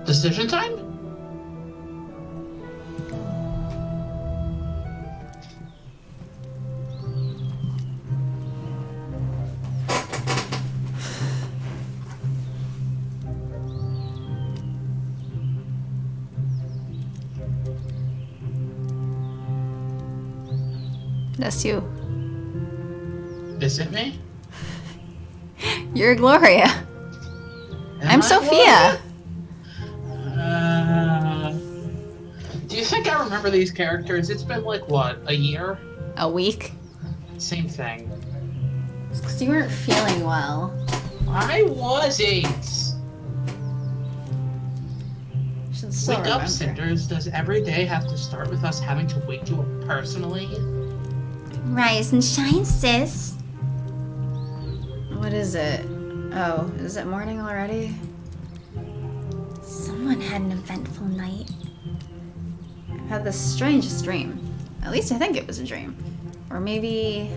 Decision time? That's you. Is it me? You're Gloria. I'm Sophia. Do you think I remember these characters? It's been like, what, a year? A week? Same thing. It's because you weren't feeling well. I wasn't. Should still Wake remember. up, Cinders. Does every day have to start with us having to wake you up personally? Rise and shine, sis. What is it? Oh, is it morning already? Someone had an eventful night. I had the strangest dream. At least I think it was a dream. Or maybe...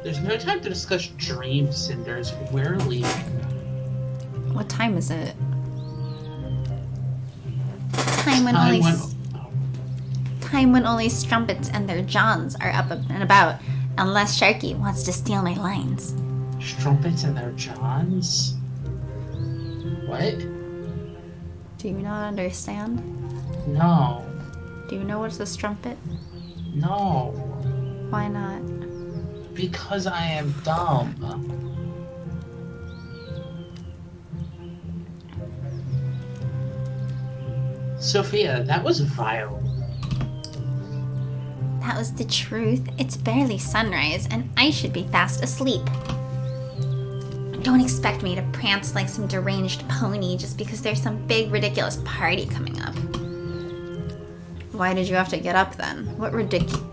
There's no time to discuss dreams, Cinders. We're leaving. What time is it? Time when only strumpets and their johns are up and about, unless Sharky wants to steal my lines. Strumpets and their johns? What? Do you not understand? No. Do you know what's a strumpet? No. Why not? Because I am dumb. Sophia, that was vile. That was the truth. It's barely sunrise, and I should be fast asleep. Don't expect me to prance like some deranged pony just because there's some big, ridiculous party coming up. Why did you have to get up then? What ridiculous...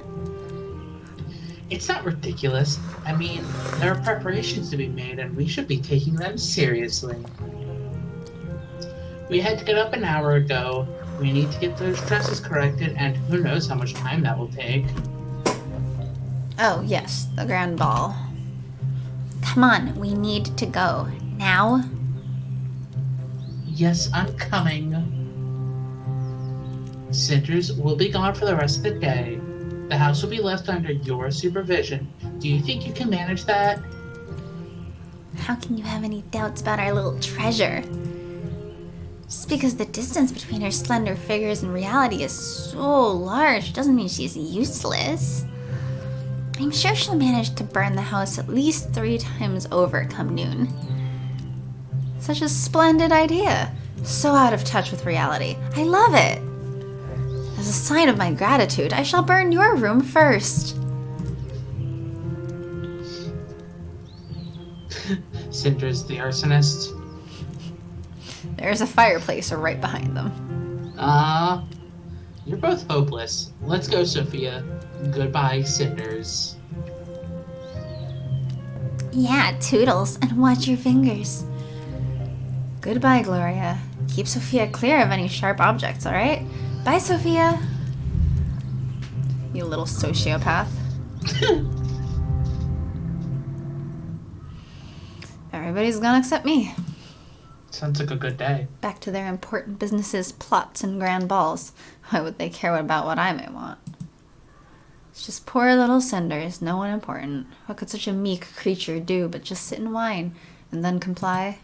It's not ridiculous. I mean, there are preparations to be made, and we should be taking them seriously. We had to get up an hour ago. We need to get those dresses corrected, and who knows how much time that will take. Oh, yes, the grand ball. Come on, we need to go. Now? Yes, I'm coming. Cinders will be gone for the rest of the day. The house will be left under your supervision. Do you think you can manage that? How can you have any doubts about our little treasure? Just because the distance between her slender figures and reality is so large doesn't mean she's useless. I'm sure she'll manage to burn the house at least 3 times over come noon. Such a splendid idea. So out of touch with reality. I love it. As a sign of my gratitude, I shall burn your room first. Cinders the arsonist. There's a fireplace right behind them. You're both hopeless. Let's go, Sophia. Goodbye, Cinders. Yeah, toodles, and watch your fingers. Goodbye, Gloria. Keep Sophia clear of any sharp objects, alright? Bye, Sophia. You little sociopath. Everybody's gonna accept me. Sounds like a good day. Back to their important businesses, plots, and grand balls. Why would they care about what I may want? It's just poor little Cinders, no one important. What could such a meek creature do but just sit and whine, and then comply?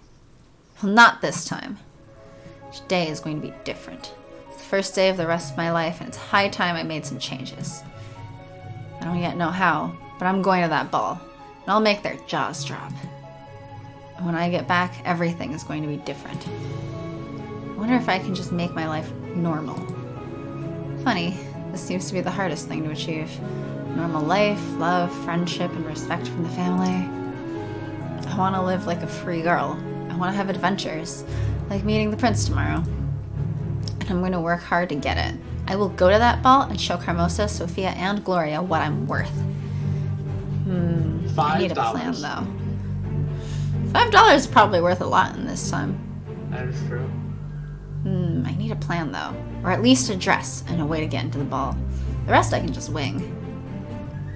Well, not this time. Each day is going to be different. It's the first day of the rest of my life, and it's high time I made some changes. I don't yet know how, but I'm going to that ball, and I'll make their jaws drop. And when I get back, everything is going to be different. I wonder if I can just make my life normal. Funny, this seems to be the hardest thing to achieve. Normal life, love, friendship, and respect from the family. I want to live like a free girl. I want to have adventures, like meeting the prince tomorrow. And I'm going to work hard to get it. I will go to that ball and show Carmosa, Sophia, and Gloria what I'm worth. I need a plan, though. $5 is probably worth a lot in this time. That is true. I need a plan, though. Or at least a dress and a way to get into the ball. The rest I can just wing.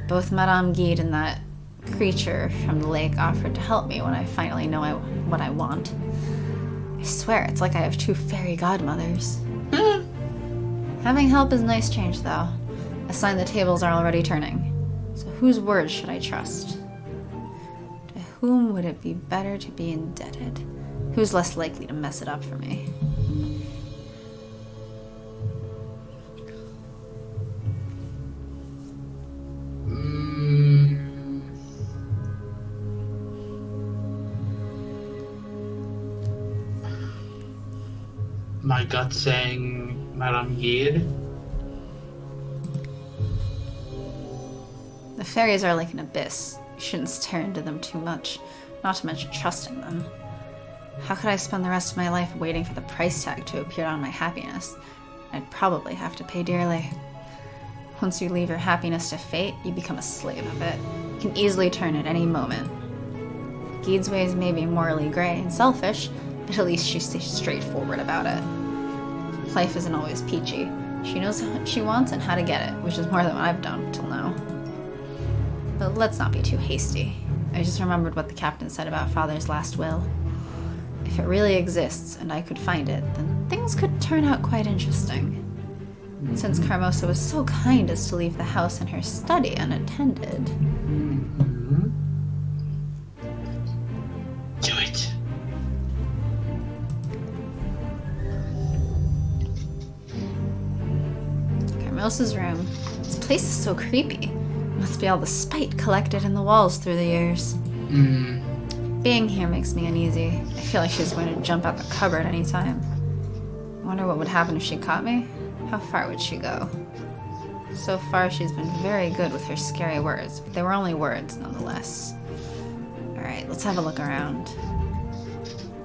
Both Madame Guide and that creature from the lake offered to help me when I finally know what I want. I swear, it's like I have two fairy godmothers. Having help is nice change, though. A sign the tables are already turning. So whose words should I trust? To whom would it be better to be indebted? Who's less likely to mess it up for me? My gut saying Madame Gide. The fairies are like an abyss. You shouldn't stare into them too much, not to mention trusting them. How could I spend the rest of my life waiting for the price tag to appear on my happiness? I'd probably have to pay dearly. Once you leave your happiness to fate, you become a slave of it. You can easily turn at any moment. Gide's ways may be morally gray and selfish, but at least she's straightforward about it. Life isn't always peachy. She knows what she wants and how to get it, which is more than what I've done till now. But let's not be too hasty. I just remembered what the captain said about Father's last will. If it really exists and I could find it, then things could turn out quite interesting. Since Carmosa was so kind as to leave the house and her study unattended. Do it. Carmosa's room. This place is so creepy. Must be all the spite collected in the walls through the years. Being here makes me uneasy. I feel like she's going to jump out the cupboard any time. I wonder what would happen if she caught me. How far would she go? So far, she's been very good with her scary words, but they were only words nonetheless. Alright, let's have a look around.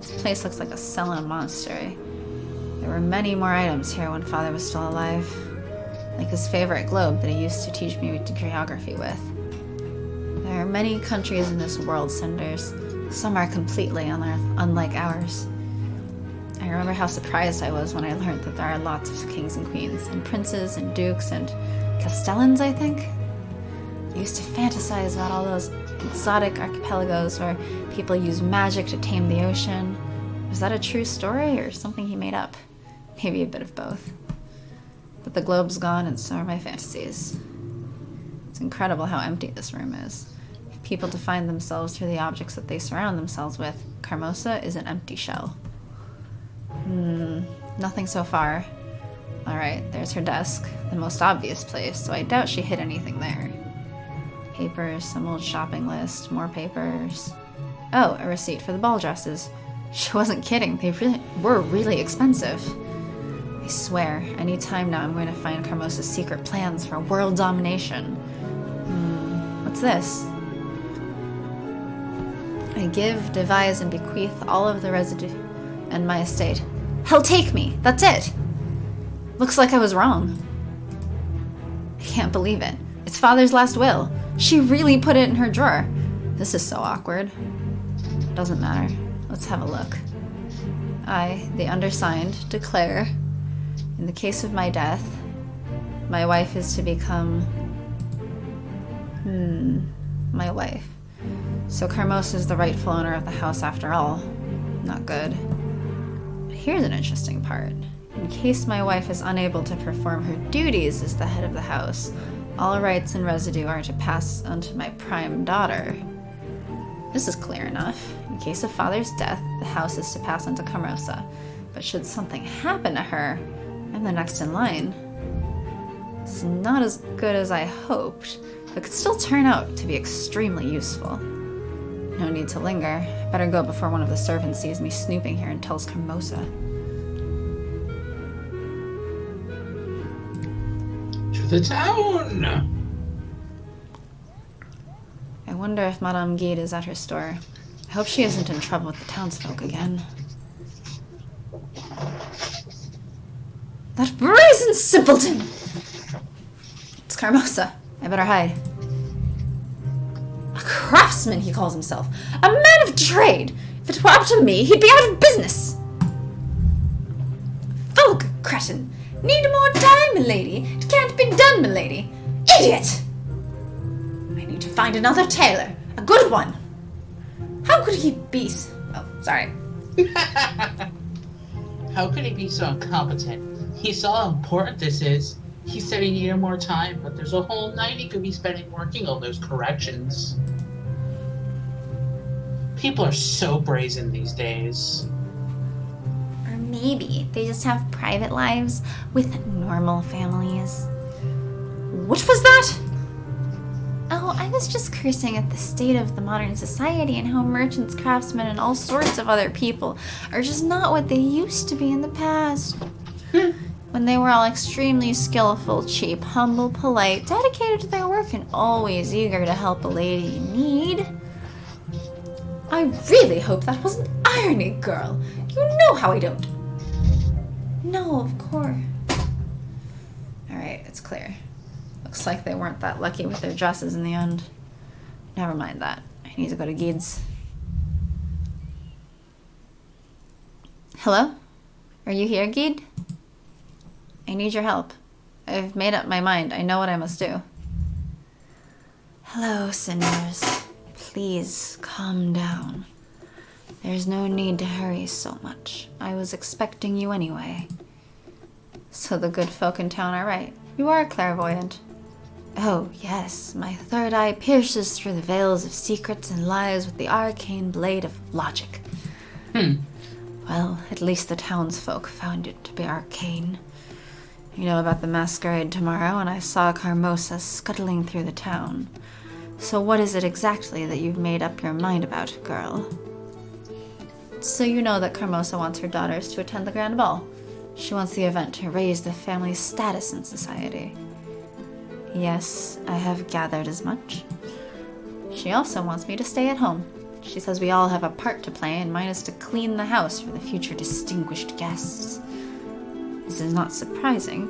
This place looks like a cell in a monastery. There were many more items here when Father was still alive. Like his favorite globe that he used to teach me geography with. There are many countries in this world, Cinders. Some are completely unlike ours. I remember how surprised I was when I learned that there are lots of kings and queens, and princes and dukes and castellans, I think. I used to fantasize about all those exotic archipelagos where people use magic to tame the ocean. Was that a true story or something he made up? Maybe a bit of both. But the globe's gone and so are my fantasies. It's incredible how empty this room is. If people define themselves through the objects that they surround themselves with, Carmosa is an empty shell. Nothing so far. Alright, there's her desk, the most obvious place, so I doubt she hid anything there. Papers, some old shopping list, more papers. Oh, a receipt for the ball dresses. She wasn't kidding, they were really expensive. I swear, any time now I'm going to find Carmosa's secret plans for world domination. What's this? I give, devise, and bequeath all of the residue and my estate. Hell take me! That's it! Looks like I was wrong. I can't believe it. It's Father's last will. She really put it in her drawer. This is so awkward. Doesn't matter. Let's have a look. I, the undersigned, declare, in the case of my death, my wife is to become... my wife. So Carmosa is the rightful owner of the house after all. Not good. But here's an interesting part. In case my wife is unable to perform her duties as the head of the house, all rights and residue are to pass on to my prime daughter. This is clear enough. In case of Father's death, the house is to pass on to Carmosa. But should something happen to her, I'm the next in line. It's not as good as I hoped, but could still turn out to be extremely useful. No need to linger. I better go before one of the servants sees me snooping here and tells Carmosa. To the town! I wonder if Madame Gide is at her store. I hope she isn't in trouble with the townsfolk again. That brazen simpleton! It's Carmosa. I better hide. A craftsman, he calls himself. A man of trade. If it were up to me, he'd be out of business. Vulgar cretin. Need more time, milady. It can't be done, milady. Idiot! I need to find another tailor. A good one! How could he be... Oh, sorry. How could he be so incompetent? He saw how important this is. He said he needed more time, but there's a whole night he could be spending working on those corrections. People are so brazen these days. Or maybe they just have private lives with normal families. What was that? Oh, I was just cursing at the state of the modern society and how merchants, craftsmen, and all sorts of other people are just not what they used to be in the past. When they were all extremely skillful, cheap, humble, polite, dedicated to their work, and always eager to help a lady in need. I really hope that wasn't irony, girl. You know how I don't. No, of course. Alright, it's clear. Looks like they weren't that lucky with their dresses in the end. Never mind that. I need to go to Gide's. Hello? Are you here, Gide? I need your help. I've made up my mind. I know what I must do. Hello, Cinders. Please, calm down. There's no need to hurry so much. I was expecting you anyway. So the good folk in town are right. You are clairvoyant. Oh, yes, my third eye pierces through the veils of secrets and lies with the arcane blade of logic. Well, at least the townsfolk found it to be arcane. You know about the masquerade tomorrow, and I saw Carmosa scuttling through the town. So what is it exactly that you've made up your mind about, girl? So you know that Carmosa wants her daughters to attend the grand ball. She wants the event to raise the family's status in society. Yes, I have gathered as much. She also wants me to stay at home. She says we all have a part to play, and mine is to clean the house for the future distinguished guests. This is not surprising.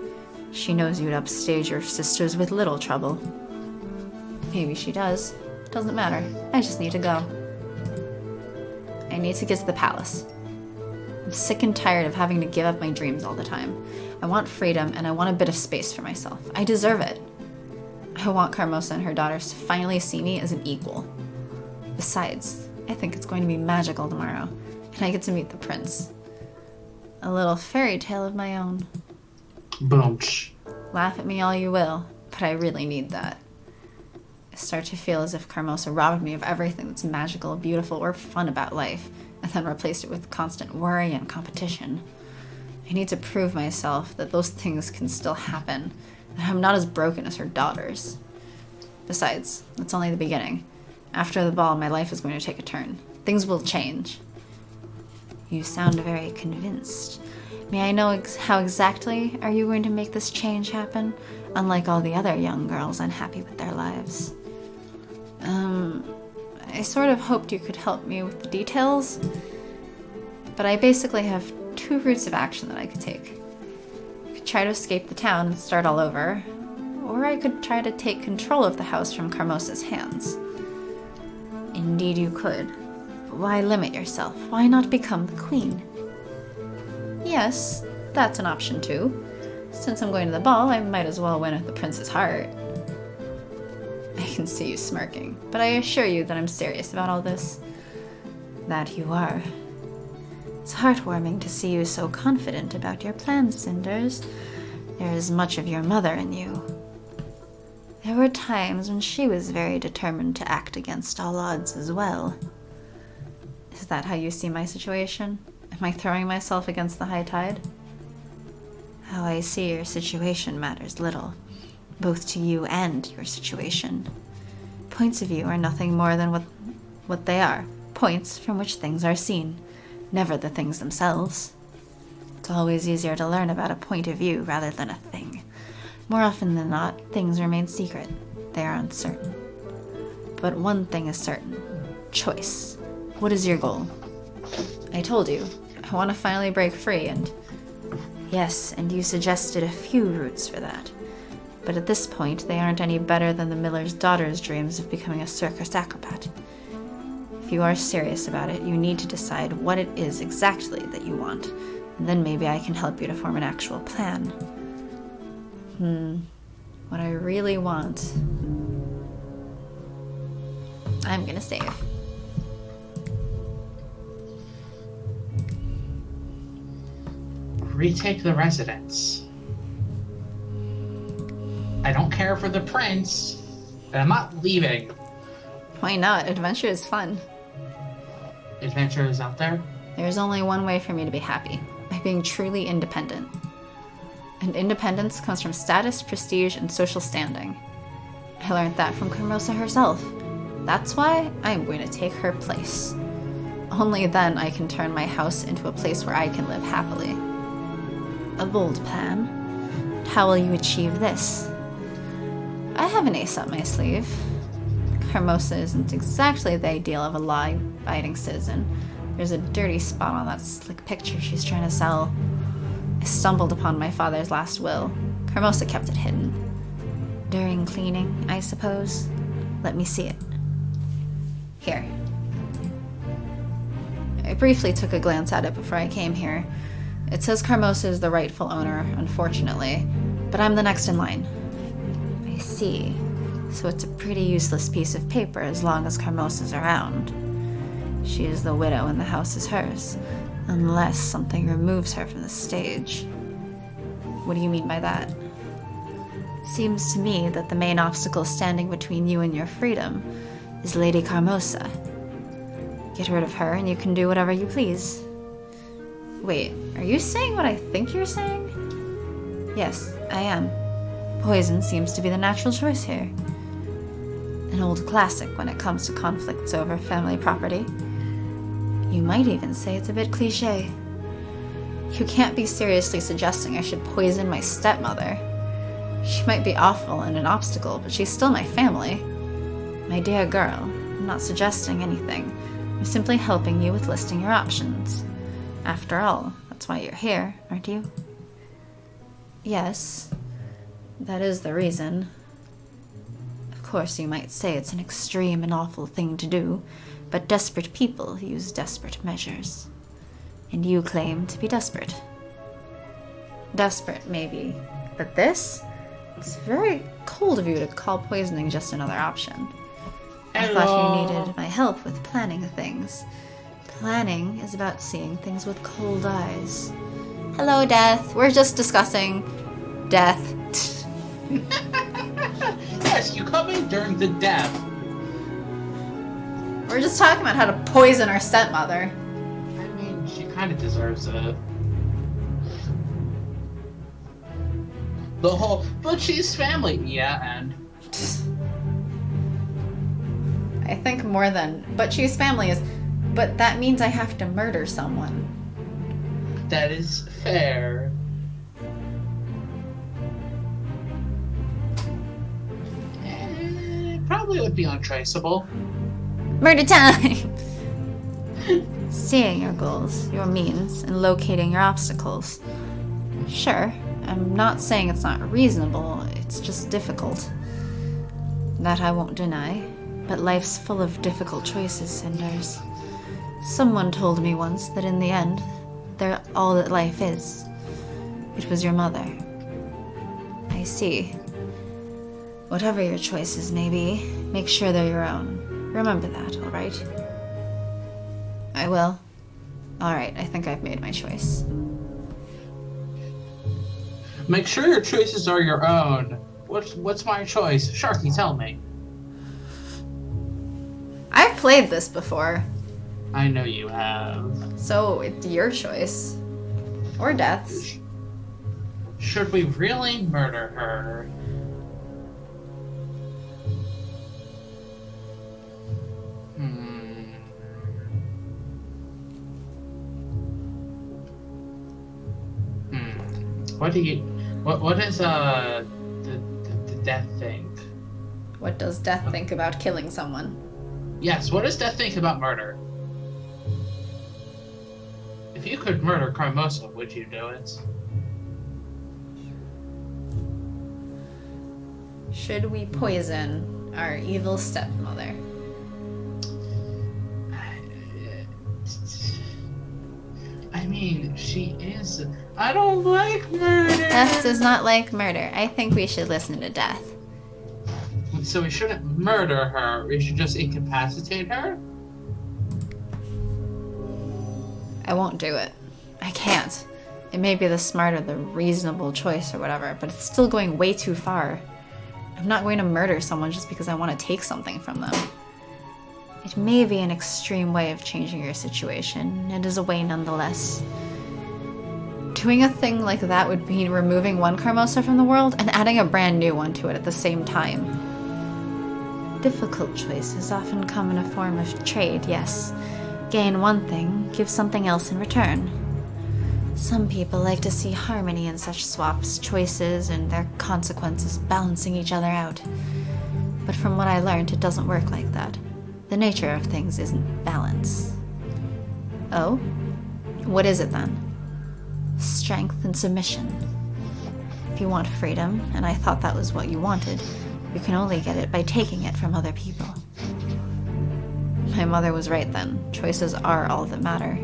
She knows you'd upstage your sisters with little trouble. Maybe she does. Doesn't matter. I just need to go. I need to get to the palace. I'm sick and tired of having to give up my dreams all the time. I want freedom, and I want a bit of space for myself. I deserve it. I want Carmosa and her daughters to finally see me as an equal. Besides, I think it's going to be magical tomorrow, and I get to meet the prince. A little fairy tale of my own. Boom. Laugh at me all you will, but I really need that. I start to feel as if Carmosa robbed me of everything that's magical, beautiful, or fun about life, and then replaced it with constant worry and competition. I need to prove myself that those things can still happen, that I'm not as broken as her daughters. Besides, that's only the beginning. After the ball, my life is going to take a turn. Things will change. You sound very convinced. May I know how exactly are you going to make this change happen? Unlike all the other young girls unhappy with their lives. I sort of hoped you could help me with the details. But I basically have two routes of action that I could take. I could try to escape the town and start all over. Or I could try to take control of the house from Carmosa's hands. Indeed you could. But why limit yourself? Why not become the queen? Yes, that's an option too. Since I'm going to the ball, I might as well win at the prince's heart. I can see you smirking, but I assure you that I'm serious about all this. That you are. It's heartwarming to see you so confident about your plans, Cinders. There is much of your mother in you. There were times when she was very determined to act against all odds as well. Is that how you see my situation? Am I throwing myself against the high tide? How I see your situation matters little, both to you and your situation. Points of view are nothing more than what they are, points from which things are seen, never the things themselves. It's always easier to learn about a point of view rather than a thing. More often than not, things remain secret. They are uncertain. But one thing is certain. Choice. What is your goal? I told you, I want to finally break free, and... Yes, and you suggested a few routes for that. But at this point, they aren't any better than the miller's daughter's dreams of becoming a circus acrobat. If you are serious about it, you need to decide what it is exactly that you want, and then maybe I can help you to form an actual plan. What I really want... I'm gonna save. Retake the residence. I don't care for the prince, but I'm not leaving. Why not? Adventure is fun. Adventure is out there. There's only one way for me to be happy, by being truly independent. And independence comes from status, prestige, and social standing. I learned that from Carmosa herself. That's why I'm going to take her place. Only then I can turn my house into a place where I can live happily. A bold plan. How will you achieve this? I have an ace up my sleeve. Carmosa isn't exactly the ideal of a law-abiding citizen. There's a dirty spot on that slick picture she's trying to sell. I stumbled upon my father's last will. Carmosa kept it hidden. During cleaning, I suppose. Let me see it. Here. I briefly took a glance at it before I came here. It says Carmosa is the rightful owner, unfortunately, but I'm the next in line. I see. So it's a pretty useless piece of paper as long as Carmosa's around. She is the widow and the house is hers, unless something removes her from the stage. What do you mean by that? Seems to me that the main obstacle standing between you and your freedom is Lady Carmosa. Get rid of her and you can do whatever you please. Wait, are you saying what I think you're saying? Yes, I am. Poison seems to be the natural choice here. An old classic when it comes to conflicts over family property. You might even say it's a bit cliché. You can't be seriously suggesting I should poison my stepmother. She might be awful and an obstacle, but she's still my family. My dear girl, I'm not suggesting anything. I'm simply helping you with listing your options. After all, that's why you're here, aren't you? Yes, that is the reason. Of course, you might say it's an extreme and awful thing to do, but desperate people use desperate measures. And you claim to be desperate. Desperate, maybe. But this? It's very cold of you to call poisoning just another option. I thought you needed my help with planning things. Planning is about seeing things with cold eyes. Hello, Death. We're just discussing death. Yes, you come in during the death. We're just talking about how to poison our stepmother. I mean, she kind of deserves it. The whole, but she's family. Yeah, and I think more than, but she's family is, but that means I have to murder someone. that is fair. Probably would be untraceable. Murder time! Seeing your goals, your means, and locating your obstacles. Sure, I'm not saying it's not reasonable, it's just difficult. That I won't deny, but life's full of difficult choices, Cinders. Someone told me once that in the end, they're all that life is. It was your mother. I see. Whatever your choices may be, make sure they're your own. Remember that, alright? I will. Alright, I think I've made my choice. Make sure your choices are your own. What's my choice? Sharky, tell me. I've played this before, I know you have. so it's your choice. Or Death's. Should we really murder her? What do you... What does, the Death think? What does Death think about killing someone? Yes, what does Death think about murder? If you could murder Carmosa, would you do it? Should we poison our evil stepmother? I mean, she is... I don't like murder! Death does not like murder. I think we should listen to Death. So we shouldn't murder her. We should just incapacitate her? I won't do it. I can't. It may be the smart or the reasonable choice or whatever, but it's still going way too far. I'm not going to murder someone just because I want to take something from them. It may be an extreme way of changing your situation. It is a way nonetheless. Doing a thing like that would mean removing one Carmosa from the world and adding a brand new one to it at the same time. Difficult choices often come in a form of trade, yes. Gain one thing, give something else in return. Some people like to see harmony in such swaps, choices, and their consequences balancing each other out. But from what I learned, it doesn't work like that. The nature of things isn't balance. Oh? What is it then? Strength and submission. If you want freedom, and I thought that was what you wanted, you can only get it by taking it from other people. My mother was right then. Choices are all that matter.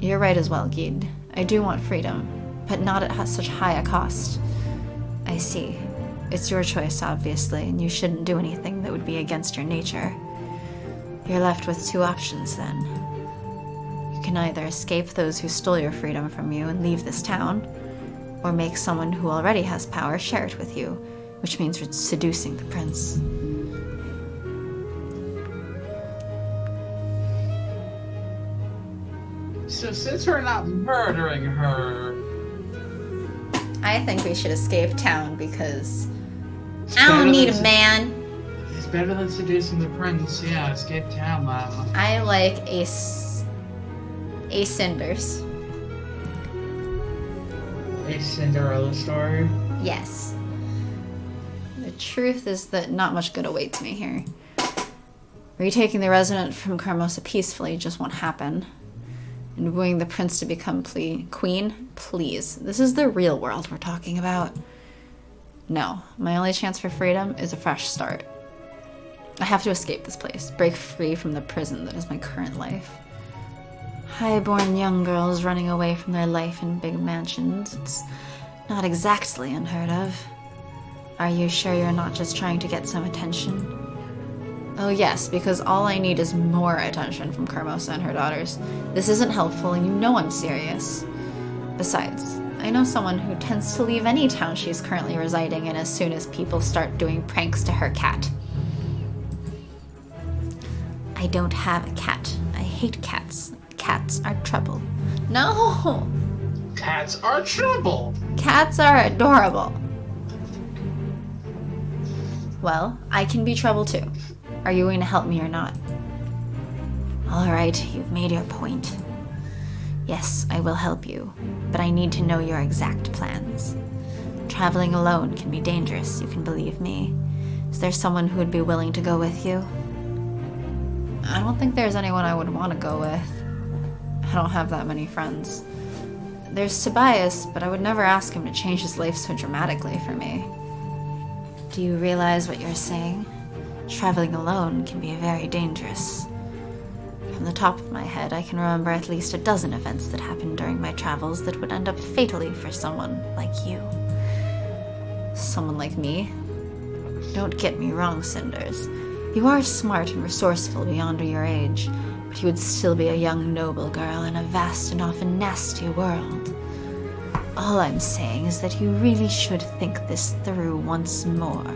You're right as well, Gide. I do want freedom, but not at such high a cost. I see. It's your choice, obviously, and you shouldn't do anything that would be against your nature. You're left with two options, then. You can either escape those who stole your freedom from you and leave this town, or make someone who already has power share it with you, which means seducing the prince. So since we're not murdering her... I think we should escape town because it's I don't better need than a man. It's better than seducing the prince. Yeah, escape town, Lama. I like a Cinders. A Cinderella story. Yes. The truth is that not much good awaits me here. Retaking the resident from Carmosa peacefully just won't happen. And wooing the prince to become queen? Please. This is the real world we're talking about. No. My only chance for freedom is a fresh start. I have to escape this place. Break free from the prison that is my current life. High-born young girls running away from their life in big mansions. It's not exactly unheard of. Are you sure you're not just trying to get some attention? Oh yes, because all I need is more attention from Carmosa and her daughters. This isn't helpful, and you know I'm serious. Besides, I know someone who tends to leave any town she's currently residing in as soon as people start doing pranks to her cat. I don't have a cat. I hate cats. Cats are trouble. No! Cats are trouble. Cats are adorable. Well, I can be trouble too. Are you going to help me or not? All right, you've made your point. Yes, I will help you, but I need to know your exact plans. Traveling alone can be dangerous, you can believe me. Is there someone who would be willing to go with you? I don't think there's anyone I would want to go with. I don't have that many friends. There's Tobias, but I would never ask him to change his life so dramatically for me. Do you realize what you're saying? Traveling alone can be very dangerous. From the top of my head, I can remember at least a dozen events that happened during my travels that would end up fatally for someone like you. Someone like me? Don't get me wrong, Cinders. You are smart and resourceful beyond your age, but you would still be a young noble girl in a vast and often nasty world. All I'm saying is that you really should think this through once more.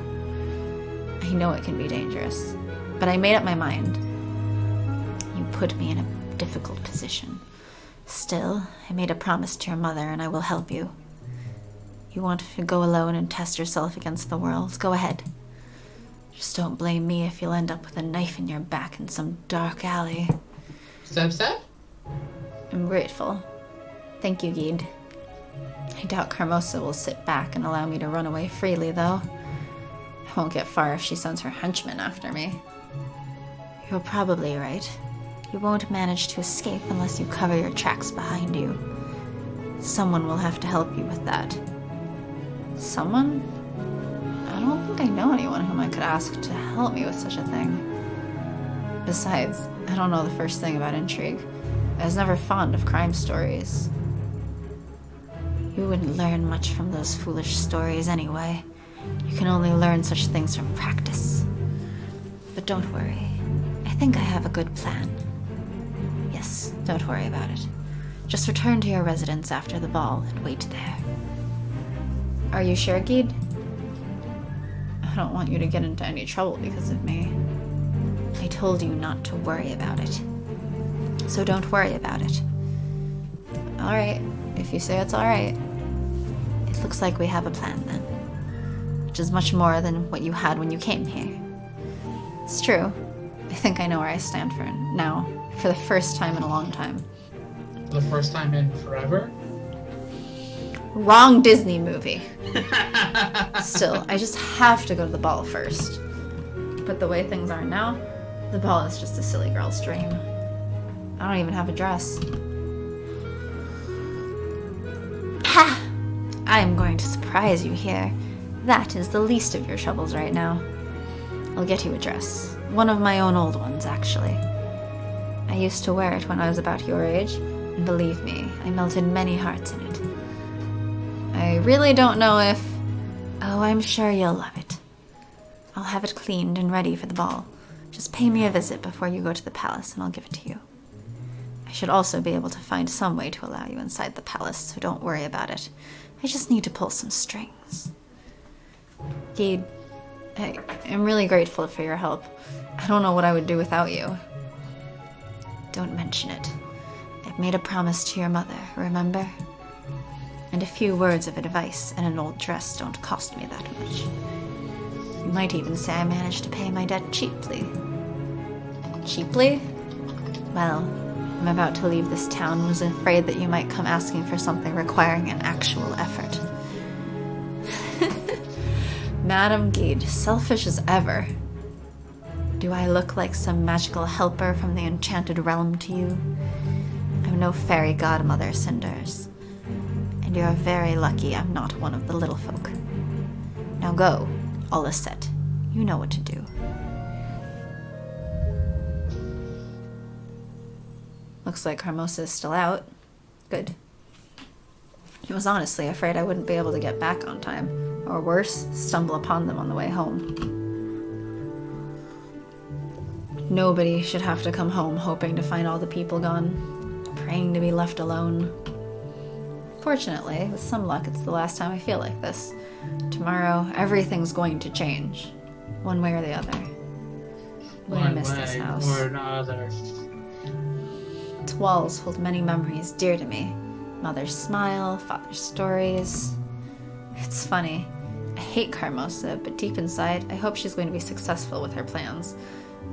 I know it can be dangerous, but I made up my mind. You put me in a difficult position. Still, I made a promise to your mother and I will help you. You want to go alone and test yourself against the world? Go ahead. Just don't blame me if you'll end up with a knife in your back in some dark alley. Step? I'm grateful. Thank you, Gide. I doubt Carmosa will sit back and allow me to run away freely, though. I won't get far if she sends her henchmen after me. You're probably right. You won't manage to escape unless you cover your tracks behind you. Someone will have to help you with that. Someone? I don't think I know anyone whom I could ask to help me with such a thing. Besides, I don't know the first thing about intrigue. I was never fond of crime stories. You wouldn't learn much from those foolish stories anyway. You can only learn such things from practice. But don't worry. I think I have a good plan. Yes, don't worry about it. Just return to your residence after the ball and wait there. Are you sure, Gide? I don't want you to get into any trouble because of me. I told you not to worry about it. So don't worry about it. Alright, if you say it's alright. It looks like we have a plan then. Which is much more than what you had when you came here. It's true. I think I know where I stand for now, for the first time in a long time. The first time in forever? Wrong Disney movie. Still, I just have to go to the ball first. But the way things are now, the ball is just a silly girl's dream. I don't even have a dress. Ha! I am going to surprise you here. That is the least of your troubles right now. I'll get you a dress. One of my own old ones, actually. I used to wear it when I was about your age, and believe me, I melted many hearts in it. I really don't know if... Oh, I'm sure you'll love it. I'll have it cleaned and ready for the ball. Just pay me a visit before you go to the palace, and I'll give it to you. I should also be able to find some way to allow you inside the palace, so don't worry about it. I just need to pull some strings. Gide, I am really grateful for your help. I don't know what I would do without you. Don't mention it. I've made a promise to your mother, remember? And a few words of advice and an old dress don't cost me that much. You might even say I managed to pay my debt cheaply. Cheaply? Well, I'm about to leave this town and was afraid that you might come asking for something requiring an actual effort. Madam Gide, selfish as ever. Do I look like some magical helper from the enchanted realm to you? I'm no fairy godmother, Cinders. And you're very lucky I'm not one of the little folk. Now go, all is set. You know what to do. Looks like Hermosa is still out. Good. I was honestly afraid I wouldn't be able to get back on time, or worse, stumble upon them on the way home. Nobody should have to come home hoping to find all the people gone, praying to be left alone. Fortunately, with some luck, it's the last time I feel like this. Tomorrow, everything's going to change, one way or the other. I'm gonna miss this house. One way or another. Its walls hold many memories dear to me. Mother's smile, father's stories. It's funny. I hate Carmosa, but deep inside, I hope she's going to be successful with her plans.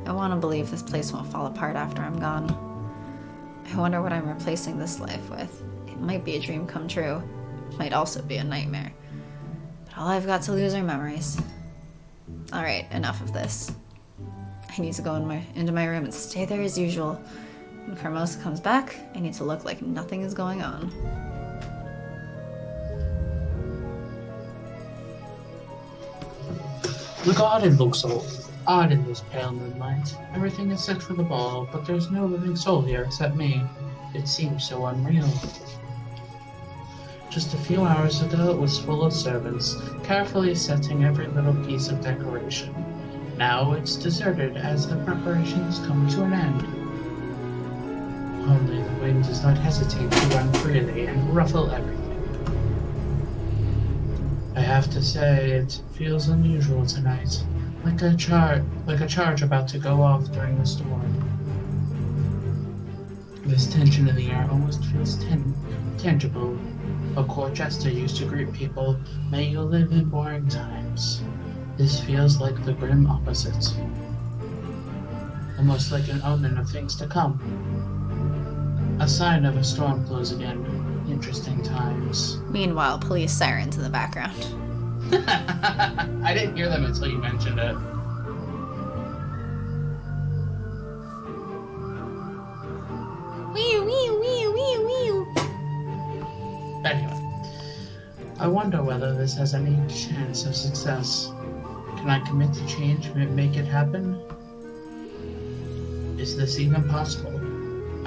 I want to believe this place won't fall apart after I'm gone. I wonder what I'm replacing this life with. It might be a dream come true. It might also be a nightmare. But all I've got to lose are memories. Alright, enough of this. I need to go into my room and stay there as usual. When Carmosa comes back, I need to look like nothing is going on. The garden looks so odd in this pale moonlight. Everything is set for the ball, but there's no living soul here except me. It seems so unreal. Just a few hours ago, it was full of servants, carefully setting every little piece of decoration. Now it's deserted as the preparations come to an end. Only the wind does not hesitate to run freely and ruffle everything. I have to say, it feels unusual tonight, like a charge about to go off during the storm. This tension in the air almost feels tangible. A court jester used to greet people, "May you live in boring times." This feels like the grim opposite. Almost like an omen of things to come. A sign of a storm close again. Interesting times. Meanwhile, police sirens in the background. I didn't hear them until you mentioned it. Wee wee wee wee wee. Anyway, I wonder whether this has any chance of success. Can I commit to change and make it happen? Is this even possible?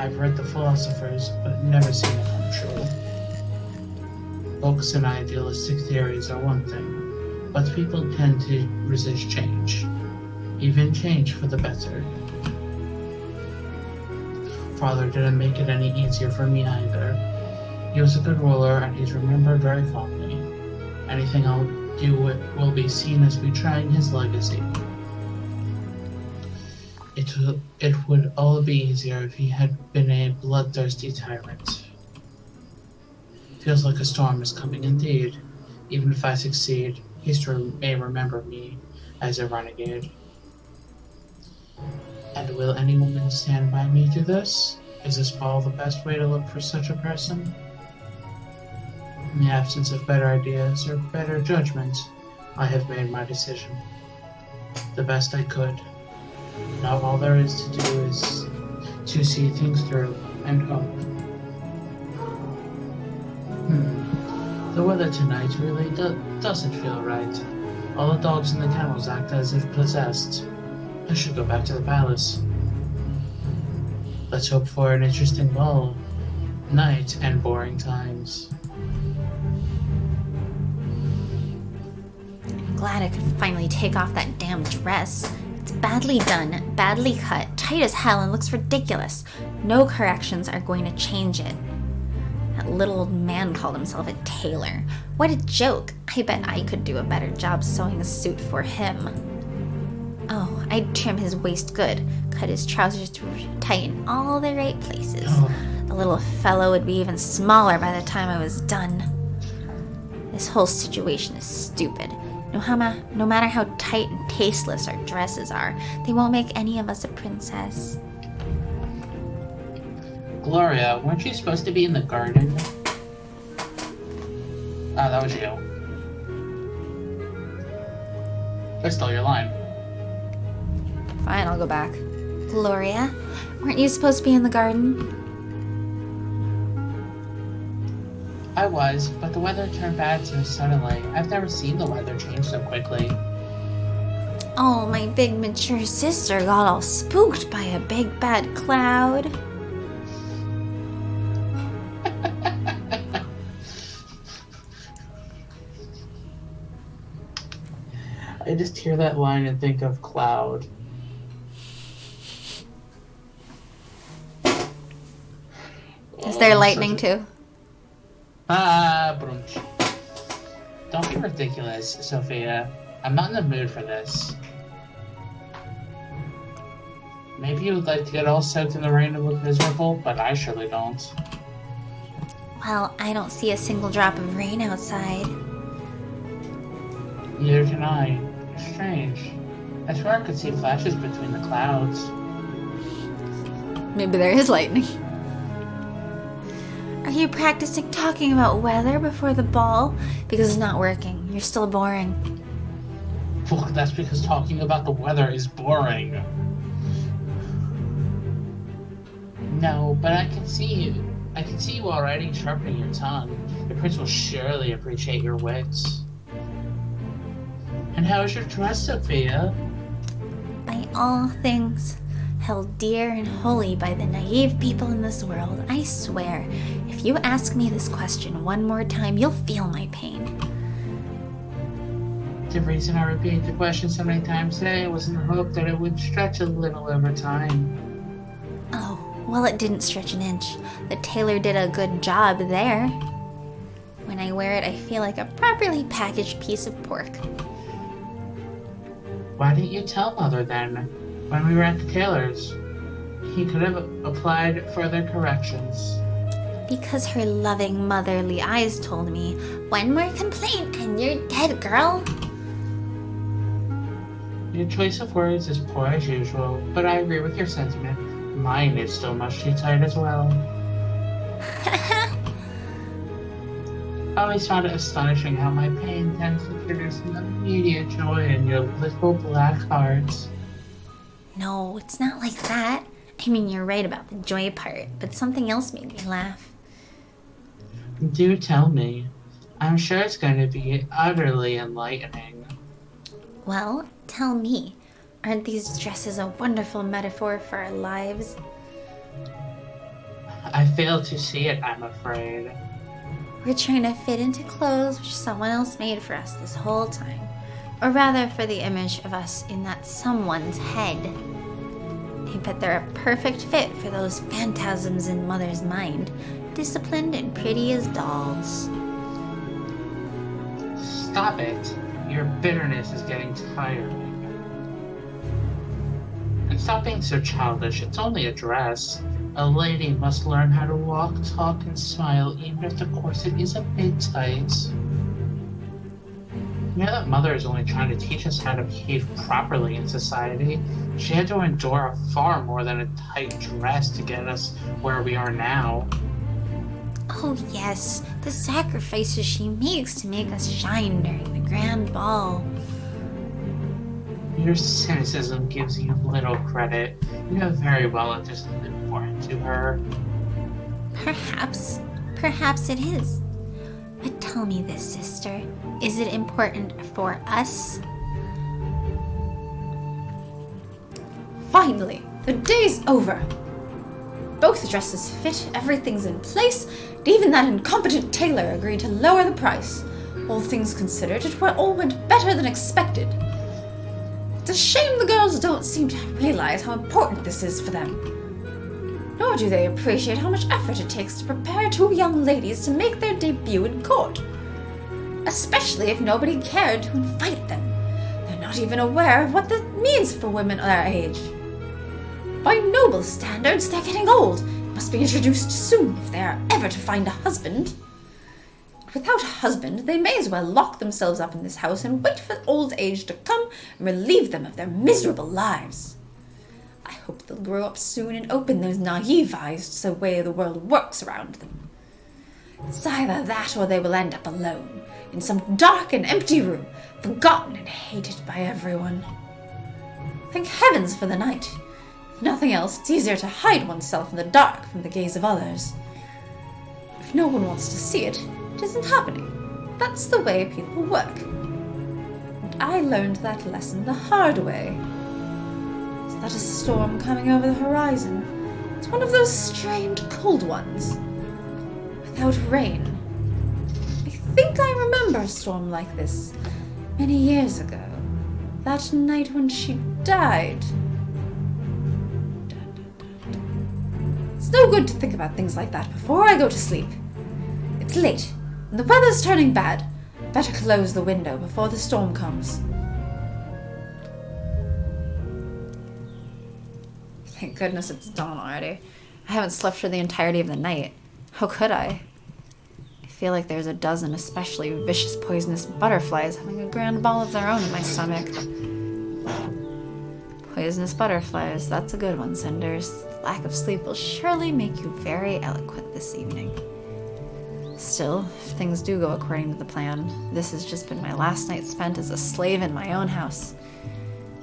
I've read the philosophers, but never seen it come true. Books and idealistic theories are one thing, but people tend to resist change, even change for the better. Father didn't make it any easier for me either. He was a good ruler, and he's remembered very fondly. Anything I'll do will be seen as betraying his legacy. It would all be easier if he had been a bloodthirsty tyrant. Feels like a storm is coming indeed. Even if I succeed, history may remember me as a renegade. And will any woman stand by me through this? Is this ball the best way to look for such a person? In the absence of better ideas or better judgment, I have made my decision. The best I could. Now all there is to do is to see things through and hope. The weather tonight really doesn't feel right. All the dogs in the kennels act as if possessed. I should go back to the palace. Let's hope for an interesting ball, night, and boring times. I'm glad I could finally take off that damn dress. It's badly done, badly cut, tight as hell, and looks ridiculous. No corrections are going to change it. That little old man called himself a tailor. What a joke. I bet I could do a better job sewing a suit for him. Oh, I'd trim his waist good, cut his trousers to tighten all the right places. The little fellow would be even smaller by the time I was done. This whole situation is stupid. No matter how tight and tasteless our dresses are, they won't make any of us a princess. Gloria, weren't you supposed to be in the garden? Ah, that was you. I stole your line. Fine, I'll go back. Gloria, weren't you supposed to be in the garden? I was, but the weather turned bad so suddenly. I've never seen the weather change so quickly. Oh, my big mature sister got all spooked by a big bad cloud. I just hear that line and think of Cloud. Is there lightning too? Brunch. Don't be ridiculous, Sophia. I'm not in the mood for this. Maybe you would like to get all soaked in the rain and look miserable, but I surely don't. Well, I don't see a single drop of rain outside. Neither can I. Strange. I swear I could see flashes between the clouds. Maybe there is lightning. Are you practicing talking about weather before the ball? Because it's not working. You're still boring. Well, that's because talking about the weather is boring. No, but I can see you. I can see you already sharpening your tongue. The prince will surely appreciate your wits. And how is your dress, Sophia? By all things held dear and holy by the naive people in this world, I swear, if you ask me this question one more time, you'll feel my pain. The reason I repeated the question so many times today was in the hope that it would stretch a little over time. Oh, well, it didn't stretch an inch. The tailor did a good job there. When I wear it, I feel like a properly packaged piece of pork. Why didn't you tell Mother then, when we were at the tailor's? He could have applied further corrections. Because her loving motherly eyes told me, one more complaint and you're dead, girl. Your choice of words is poor as usual, but I agree with your sentiment. Mine is still much too tight as well. I always found it astonishing how my pain tends to produce an immediate joy in your little black heart. No, it's not like that. I mean, you're right about the joy part, but something else made me laugh. Do tell me. I'm sure it's going to be utterly enlightening. Well, tell me. Aren't these dresses a wonderful metaphor for our lives? I fail to see it, I'm afraid. We're trying to fit into clothes which someone else made for us this whole time. Or rather, for the image of us in that someone's head. I bet they're a perfect fit for those phantasms in Mother's mind, disciplined and pretty as dolls. Stop it. Your bitterness is getting tiring. And stop being so childish. It's only a dress. A lady must learn how to walk, talk, and smile, even if the corset is a bit tight. You know that Mother is only trying to teach us how to behave properly in society. She had to endure far more than a tight dress to get us where we are now. Oh yes, the sacrifices she makes to make us shine during the grand ball. Your cynicism gives you little credit. You know very well that this is important to her. Perhaps it is. But tell me this, sister. Is it important for us? Finally, the day's over. Both dresses fit, everything's in place, and even that incompetent tailor agreed to lower the price. All things considered, it all went better than expected. It's a shame the girls don't seem to realize how important this is for them. Nor do they appreciate how much effort it takes to prepare two young ladies to make their debut in court. Especially if nobody cared to invite them. They're not even aware of what that means for women their age. By noble standards, they're getting old and must be introduced soon if they are ever to find a husband. Without a husband, they may as well lock themselves up in this house and wait for old age to come and relieve them of their miserable lives. I hope they'll grow up soon and open those naive eyes to the way the world works around them. It's either that or they will end up alone, in some dark and empty room, forgotten and hated by everyone. Thank heavens for the night. If nothing else, it's easier to hide oneself in the dark from the gaze of others. If no one wants to see it, it isn't happening. That's the way people work. And I learned that lesson the hard way. Is that a storm coming over the horizon? It's one of those strange cold ones. Without rain. I think I remember a storm like this many years ago. That night when she died. It's no good to think about things like that before I go to sleep. It's late, and the weather's turning bad. Better close the window before the storm comes. Thank goodness it's dawn already. I haven't slept for the entirety of the night. How could I? I feel like there's a dozen especially vicious poisonous butterflies having a grand ball of their own in my stomach. Poisonous butterflies, that's a good one, Cinders. Lack of sleep will surely make you very eloquent this evening. Still, if things do go according to the plan, this has just been my last night spent as a slave in my own house.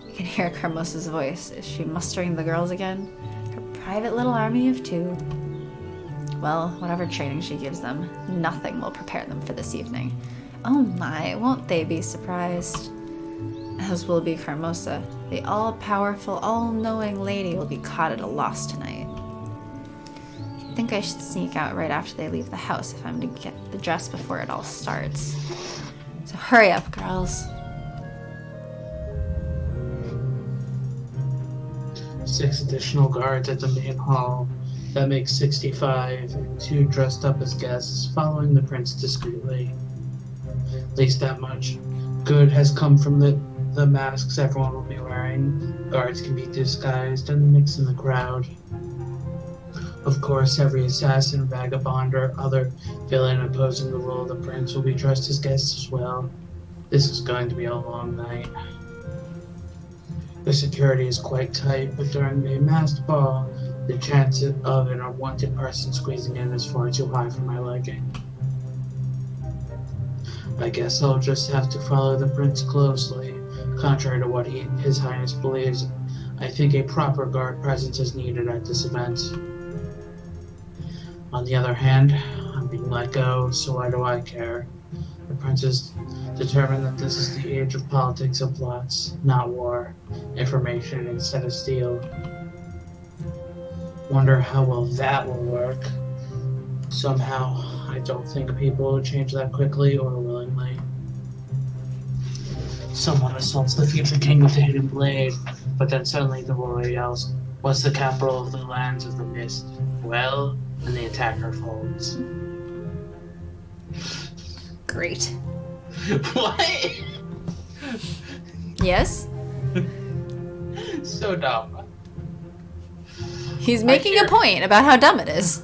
You can hear Carmosa's voice. Is she mustering the girls again? Her private little army of two. Well, whatever training she gives them, nothing will prepare them for this evening. Oh my, won't they be surprised? As will be Carmosa. The all-powerful, all-knowing lady will be caught at a loss tonight. I think I should sneak out right after they leave the house if I'm to get the dress before it all starts. So hurry up, girls. 6 additional guards at the main hall. That makes 65, and 2 dressed up as guests, following the prince discreetly. At least that much good has come from the masks everyone will be wearing. Guards can be disguised and mix in the crowd. Of course, every assassin, vagabond, or other villain opposing the rule of the prince will be dressed as guests as well. This is going to be a long night. The security is quite tight, but during the masked ball, the chance of an unwanted person squeezing in is far too high for my liking. I guess I'll just have to follow the prince closely. Contrary to what His Highness believes, I think a proper guard presence is needed at this event. On the other hand, I'm being let go, so why do I care? The prince is determined that this is the age of politics and plots, not war. Information instead of steel. Wonder how well that will work. Somehow, I don't think people will change that quickly or willingly. Someone assaults the future king with a hidden blade, but then suddenly the warrior yells, "What's the capital of the lands of the mist?" Well, and the attacker folds. Great. What? Yes? So dumb. He's making a point about how dumb it is.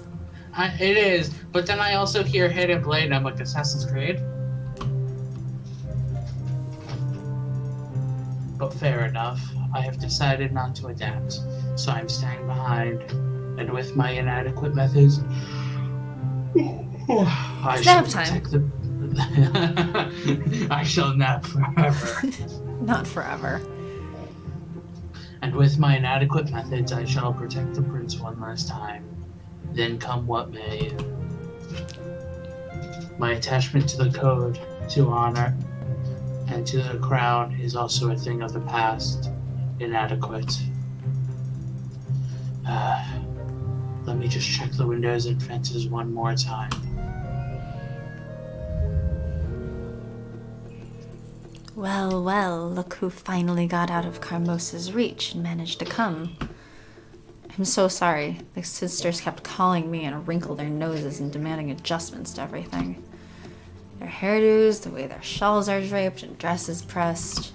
It is, but then I also hear hidden blade and I'm like, Assassin's Creed? But fair enough. I have decided not to adapt, so I'm staying behind, and with my inadequate methods, I Nap shall time. protect the. I shall nap forever. Not forever. And with my inadequate methods, I shall protect the prince one last time. Then come what may. My attachment to the code, to honor, and to the crown is also a thing of the past. Inadequate. Let me just check the windows and fences one more time. Well, well, look who finally got out of Carmosa's reach and managed to come. I'm so sorry. The sisters kept calling me and wrinkled their noses and demanding adjustments to everything. Their hairdos, the way their shawls are draped and dresses pressed.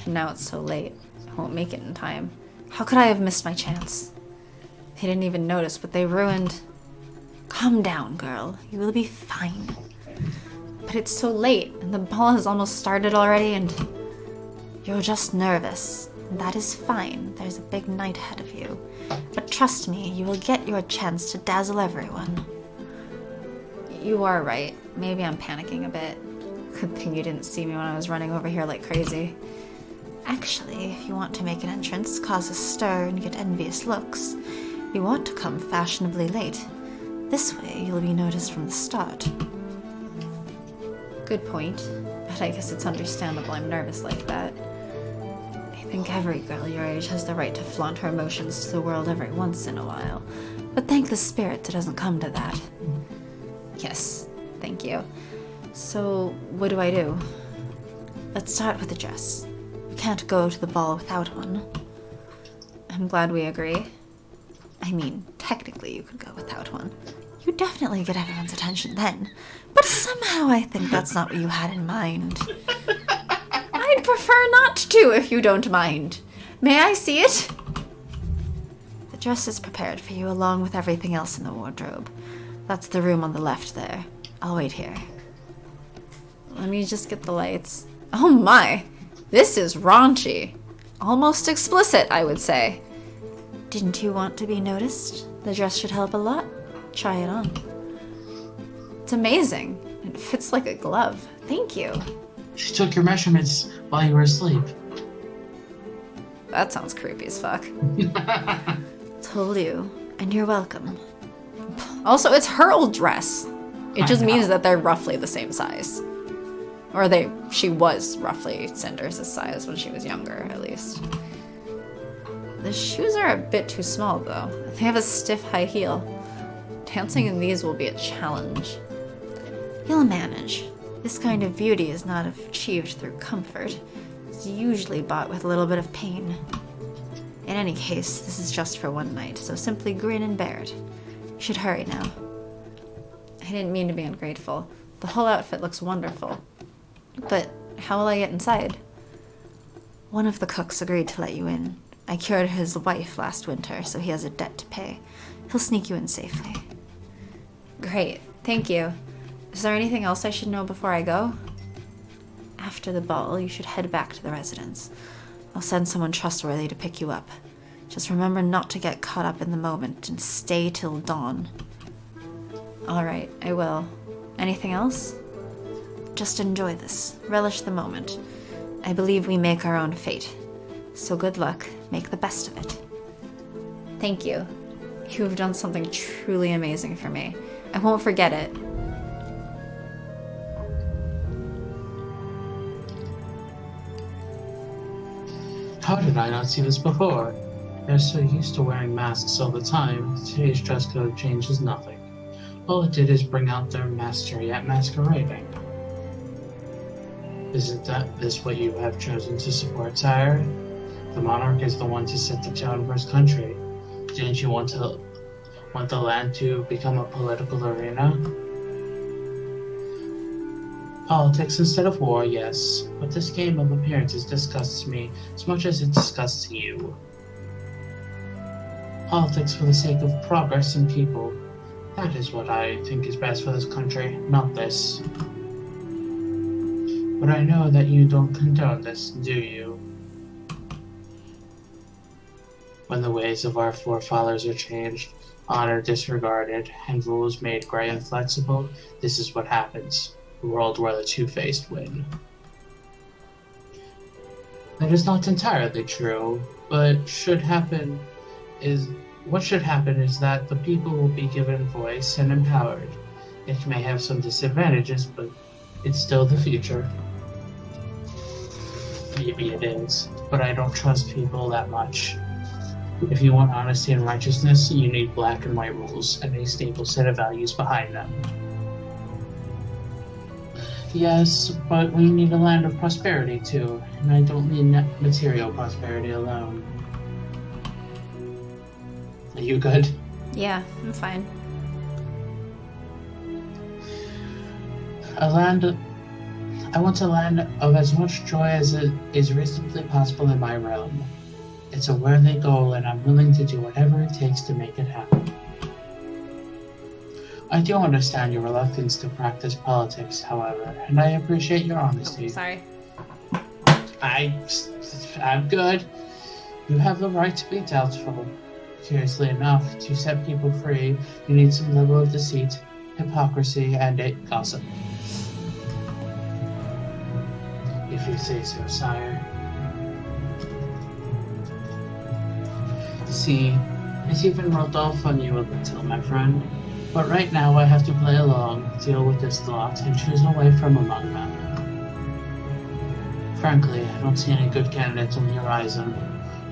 And now it's so late. I won't make it in time. How could I have missed my chance? They didn't even notice what they ruined. Calm down, girl. You will be fine. But it's so late, and the ball has almost started already, and you're just nervous. And that is fine. There's a big night ahead of you. But trust me, you will get your chance to dazzle everyone. You are right. Maybe I'm panicking a bit. Good thing you didn't see me when I was running over here like crazy. Actually, if you want to make an entrance, cause a stir, and get envious looks, you want to come fashionably late. This way, you'll be noticed from the start. Good point, but I guess it's understandable I'm nervous like that. I think every girl your age has the right to flaunt her emotions to the world every once in a while, but thank the spirit it doesn't come to that. Yes, thank you. So, what do I do? Let's start with the dress. You can't go to the ball without one. I'm glad we agree. I mean, technically you could go without one. You definitely get everyone's attention then. But somehow I think that's not what you had in mind. I'd prefer not to, if you don't mind. May I see it? The dress is prepared for you along with everything else in the wardrobe. That's the room on the left there. I'll wait here. Let me just get the lights. Oh my! This is raunchy. Almost explicit, I would say. Didn't you want to be noticed? The dress should help a lot. Try it on. It's amazing. It fits like a glove. Thank you. She took your measurements while you were asleep. That sounds creepy as fuck. Told you, and you're welcome. Also, it's her old dress. It just means that they're roughly the same size. Or she was roughly Cinders' size when she was younger, at least. The shoes are a bit too small, though. They have a stiff high heel. Dancing in these will be a challenge. You'll manage. This kind of beauty is not achieved through comfort. It's usually bought with a little bit of pain. In any case, this is just for one night, so simply grin and bear it. You should hurry now. I didn't mean to be ungrateful. The whole outfit looks wonderful. But how will I get inside? One of the cooks agreed to let you in. I cured his wife last winter, so he has a debt to pay. He'll sneak you in safely. Great, thank you. Is there anything else I should know before I go? After the ball, you should head back to the residence. I'll send someone trustworthy to pick you up. Just remember not to get caught up in the moment and stay till dawn. All right, I will. Anything else? Just enjoy this. Relish the moment. I believe we make our own fate. So good luck. Make the best of it. Thank you. You have done something truly amazing for me. I won't forget it. How did I not see this before? They're so used to wearing masks all the time, today's dress code changes nothing. All it did is bring out their mastery at masquerading. Isn't this what you have chosen to support, sire? The monarch is the one to set the tone for his country. Didn't you want the land to become a political arena? Politics instead of war, yes, but this game of appearances disgusts me as much as it disgusts you. Politics for the sake of progress and people. That is what I think is best for this country, not this. But I know that you don't condone this, do you? When the ways of our forefathers are changed, honor disregarded, and rules made gray and flexible, this is what happens. A world where the two-faced win. That is not entirely true, but what should happen is that the people will be given voice and empowered. It may have some disadvantages, but it's still the future. Maybe it is, but I don't trust people that much. If you want honesty and righteousness, you need black and white rules and a stable set of values behind them. Yes, but we need a land of prosperity too, and I don't need material prosperity alone. Are you good? Yeah, I'm fine. I want a land of as much joy as it is reasonably possible in my realm. It's a worthy goal, and I'm willing to do whatever it takes to make it happen. I do understand your reluctance to practice politics, however, and I appreciate your honesty. Oh, sorry. I'm good. You have the right to be doubtful. Curiously enough, to set people free, you need some level of deceit, hypocrisy, and gossip. If you say so, sire. See, it's even rubbed off on you a little, my friend. But right now I have to play along, deal with this lot, and choose a way from among them. Frankly, I don't see any good candidates on the horizon.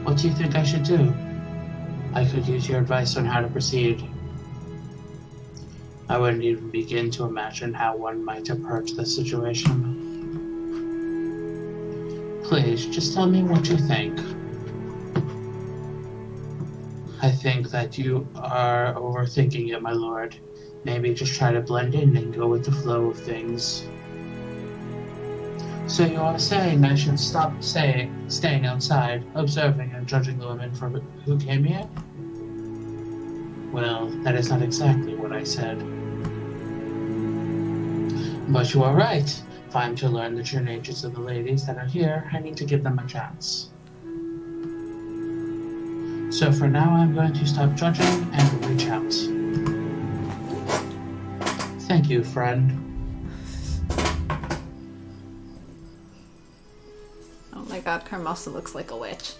What do you think I should do? I could use your advice on how to proceed. I wouldn't even begin to imagine how one might approach the situation. Please, just tell me what you think. I think that you are overthinking it, my lord. Maybe just try to blend in and go with the flow of things. So you are saying I should stop staying outside, observing and judging the women for who came here? Well, that is not exactly what I said. But you are right. If I am to learn the true natures of the ladies that are here, I need to give them a chance. So for now, I'm going to stop judging and reach out. Thank you, friend. Oh my god, Carmosa looks like a witch.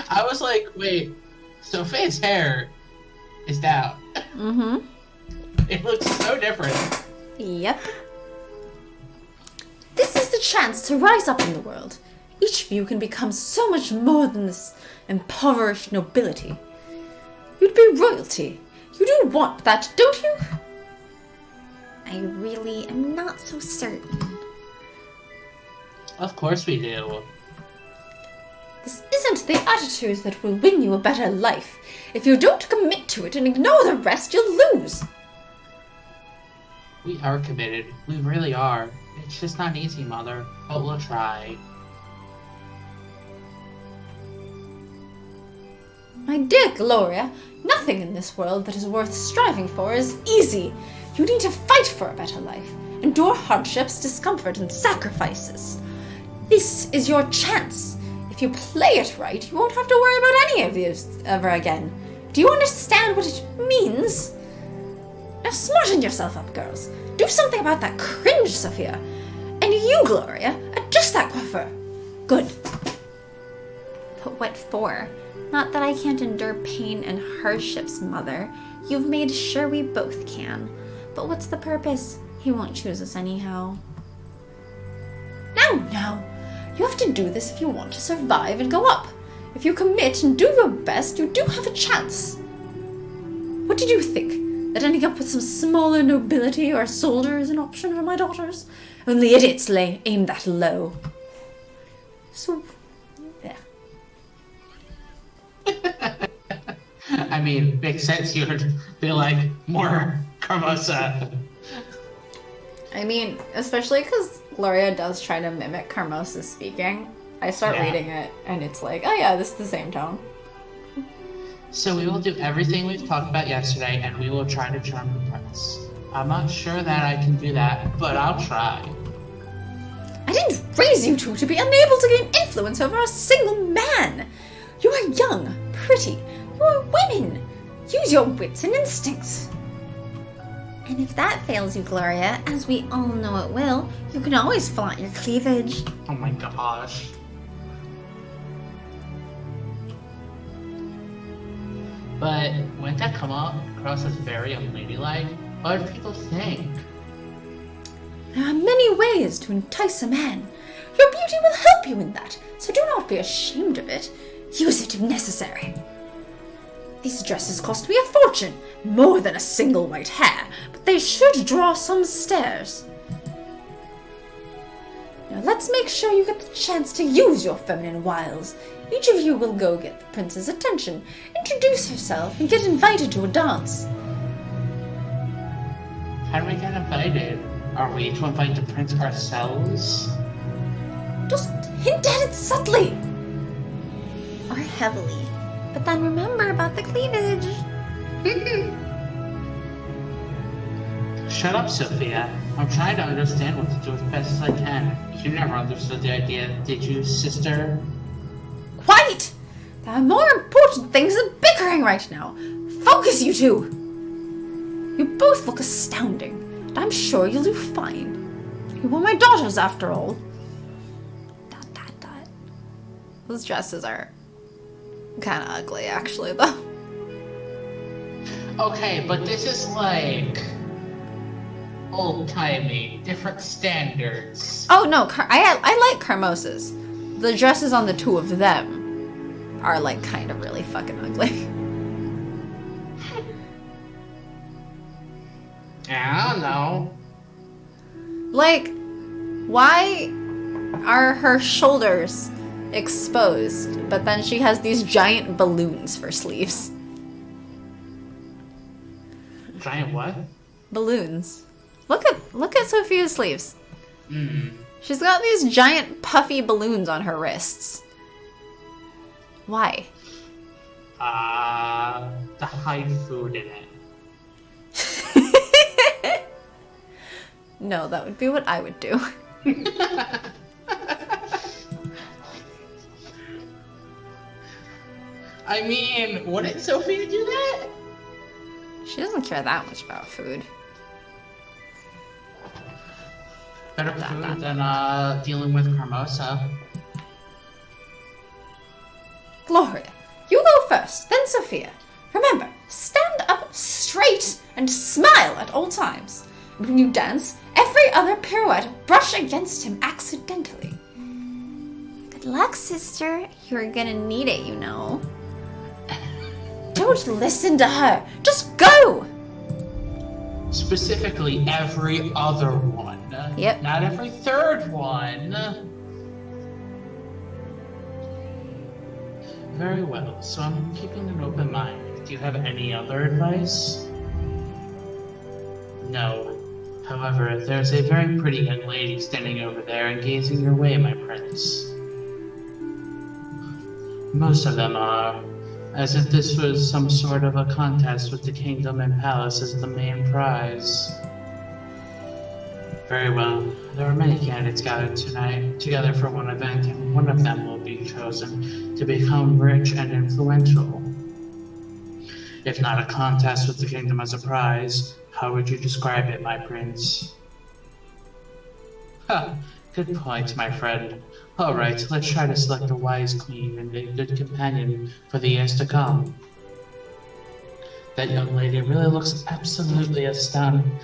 I was like, wait, so Faye's hair is down. Mm-hmm. It looks so different. Yep. This is the chance to rise up in the world. Each of you can become so much more than this impoverished nobility. You'd be royalty. You do want that, don't you? I really am not so certain. Of course we do. This isn't the attitude that will win you a better life. If you don't commit to it and ignore the rest, you'll lose. We are committed. We really are. It's just not easy, Mother, but we'll try. My dear Gloria, nothing in this world that is worth striving for is easy. You need to fight for a better life, endure hardships, discomfort, and sacrifices. This is your chance. If you play it right, you won't have to worry about any of these ever again. Do you understand what it means? Now smarten yourself up, girls. Do something about that cringe, Sophia. And you, Gloria, adjust that coiffure. Good. But what for? Not that I can't endure pain and hardships, Mother. You've made sure we both can. But what's the purpose? He won't choose us anyhow. Now. You have to do this if you want to survive and go up. If you commit and do your best, you do have a chance. What did you think? That ending up with some smaller nobility or soldier is an option for my daughters. Only idiots aim that low. So, yeah. I mean, makes sense you would be like, more Carmosa. I mean, especially because Gloria does try to mimic Carmosa's speaking. I start reading it, and it's like, oh yeah, this is the same tone. So we will do everything we've talked about yesterday, and we will try to charm the prince. I'm not sure that I can do that, but I'll try. I didn't raise you two to be unable to gain influence over a single man. You are young, pretty, you are women. Use your wits and instincts. And if that fails you, Gloria, as we all know it will, you can always flaunt your cleavage. Oh my gosh. But wouldn't that come across as very unladylike? What would people think? There are many ways to entice a man. Your beauty will help you in that, so do not be ashamed of it. Use it if necessary. These dresses cost me a fortune, more than a single white hair, but they should draw some stares. Now let's make sure you get the chance to use your feminine wiles. Each of you will go get the prince's attention, introduce herself, and get invited to a dance. How do we get invited? Are we to invite the prince ourselves? Just hint at it subtly. Or heavily. But then remember about the cleavage. Shut up, Sophia. I'm trying to understand what to do as best as I can. You never understood the idea, did you, sister? Quiet! There are more important things than bickering right now. Focus, you two! You both look astounding, and I'm sure you'll do fine. You are my daughters, after all. ... Those dresses are kind of ugly, actually, though. Okay, but this is like old-timey, different standards. Oh no, I like Carmosa's. The dresses on the two of them are like kind of really fucking ugly. I don't know. Like, why are her shoulders exposed, but then she has these giant balloons for sleeves? Giant what? Balloons. Look at Sophia's sleeves. Mm. She's got these giant puffy balloons on her wrists. Why? To hide food in it. No, that would be what I would do. I mean, wouldn't Sophia do that? She doesn't care that much about food. Better food than dealing with Carmosa. Gloria, you go first, then Sophia. Remember, stand up straight and smile at all times. And when you dance, every other pirouette brush against him accidentally. Good luck, sister. You're gonna need it, you know. Don't listen to her. Just go! Specifically, every other one. Yep. Not every third one. Very well, so I'm keeping an open mind. Do you have any other advice? No. However, there's a very pretty young lady standing over there and gazing your way, my prince. Most of them are, as if this was some sort of a contest with the kingdom and palace as the main prize. Very well. There are many candidates gathered tonight together for one event, and one of them will be chosen to become rich and influential. If not a contest with the kingdom as a prize, how would you describe it, my prince? Ha! Good point, my friend. Alright, let's try to select a wise queen and a good companion for the years to come. That young lady really looks absolutely astounding,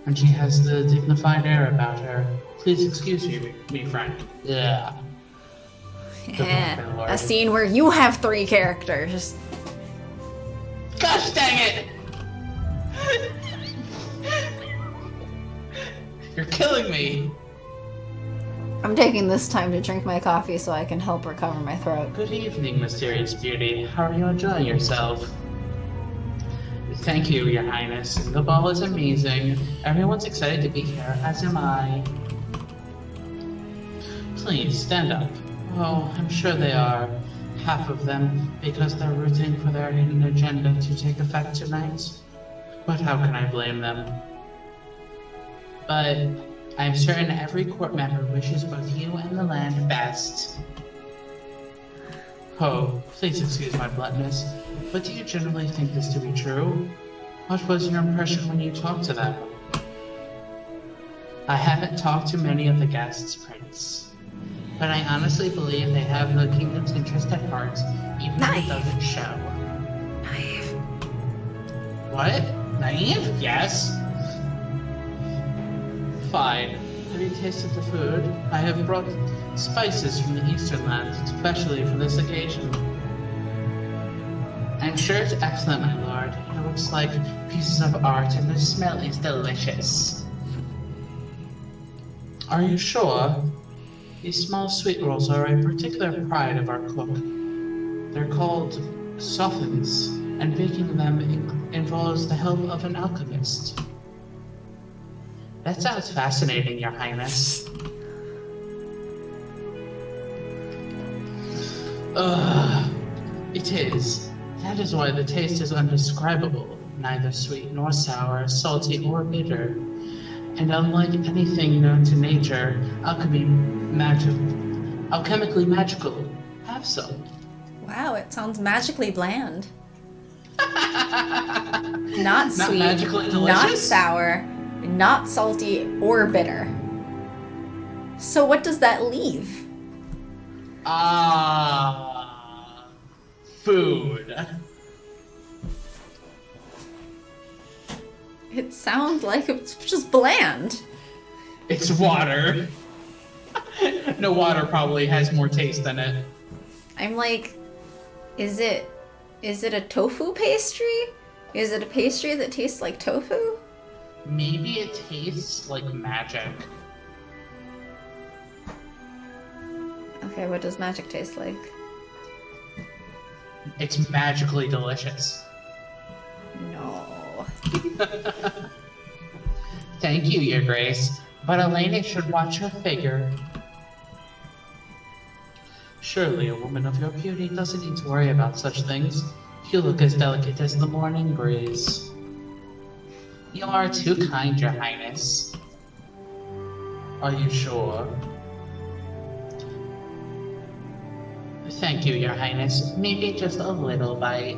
and she has the dignified air about her. Please excuse me, friend. Yeah. A scene where you have 3 characters. Gosh dang it! killing me! I'm taking this time to drink my coffee so I can help recover my throat. Good evening, mysterious beauty. How are you enjoying yourself? Thank you, Your Highness. The ball is amazing. Everyone's excited to be here, as am I. Please, stand up. Oh, I'm sure they are. Half of them, because they're rooting for their hidden agenda to take effect tonight. But how can I blame them? But I'm certain every court member wishes both you and the land best. Oh, please excuse my bluntness, but do you generally think this to be true? What was your impression when you talked to them? I haven't talked to many of the guests, Prince, but I honestly believe they have the kingdom's interest at heart, even if it doesn't show. Naive. What? Naive? Yes. Fine. Have you tasted the food? I have brought spices from the eastern lands, especially for this occasion. I'm sure it's excellent, my lord. It looks like pieces of art, and the smell is delicious. Are you sure? These small sweet rolls are a particular pride of our cook. They're called soffins, and baking them involves the help of an alchemist. That sounds fascinating, Your Highness. It is. That is why the taste is undescribable, neither sweet nor sour, salty or bitter. And unlike anything known to nature, alchemically magical. Have some. Wow, it sounds magically bland. Not Not sweet, magically not delicious? sour, not salty or bitter. So what does that leave? Food. It sounds like it's just bland. It's water. No, water probably has more taste than it. I'm like, is it a tofu pastry? Is it a pastry that tastes like tofu? Maybe it tastes like magic. Okay, what does magic taste like? It's magically delicious. No. Thank you, Your Grace. But Elena should watch her figure. Surely a woman of your beauty doesn't need to worry about such things. You look as delicate as the morning breeze. You are too kind, Your Highness. Are you sure? Thank you, Your Highness. Maybe just a little bite.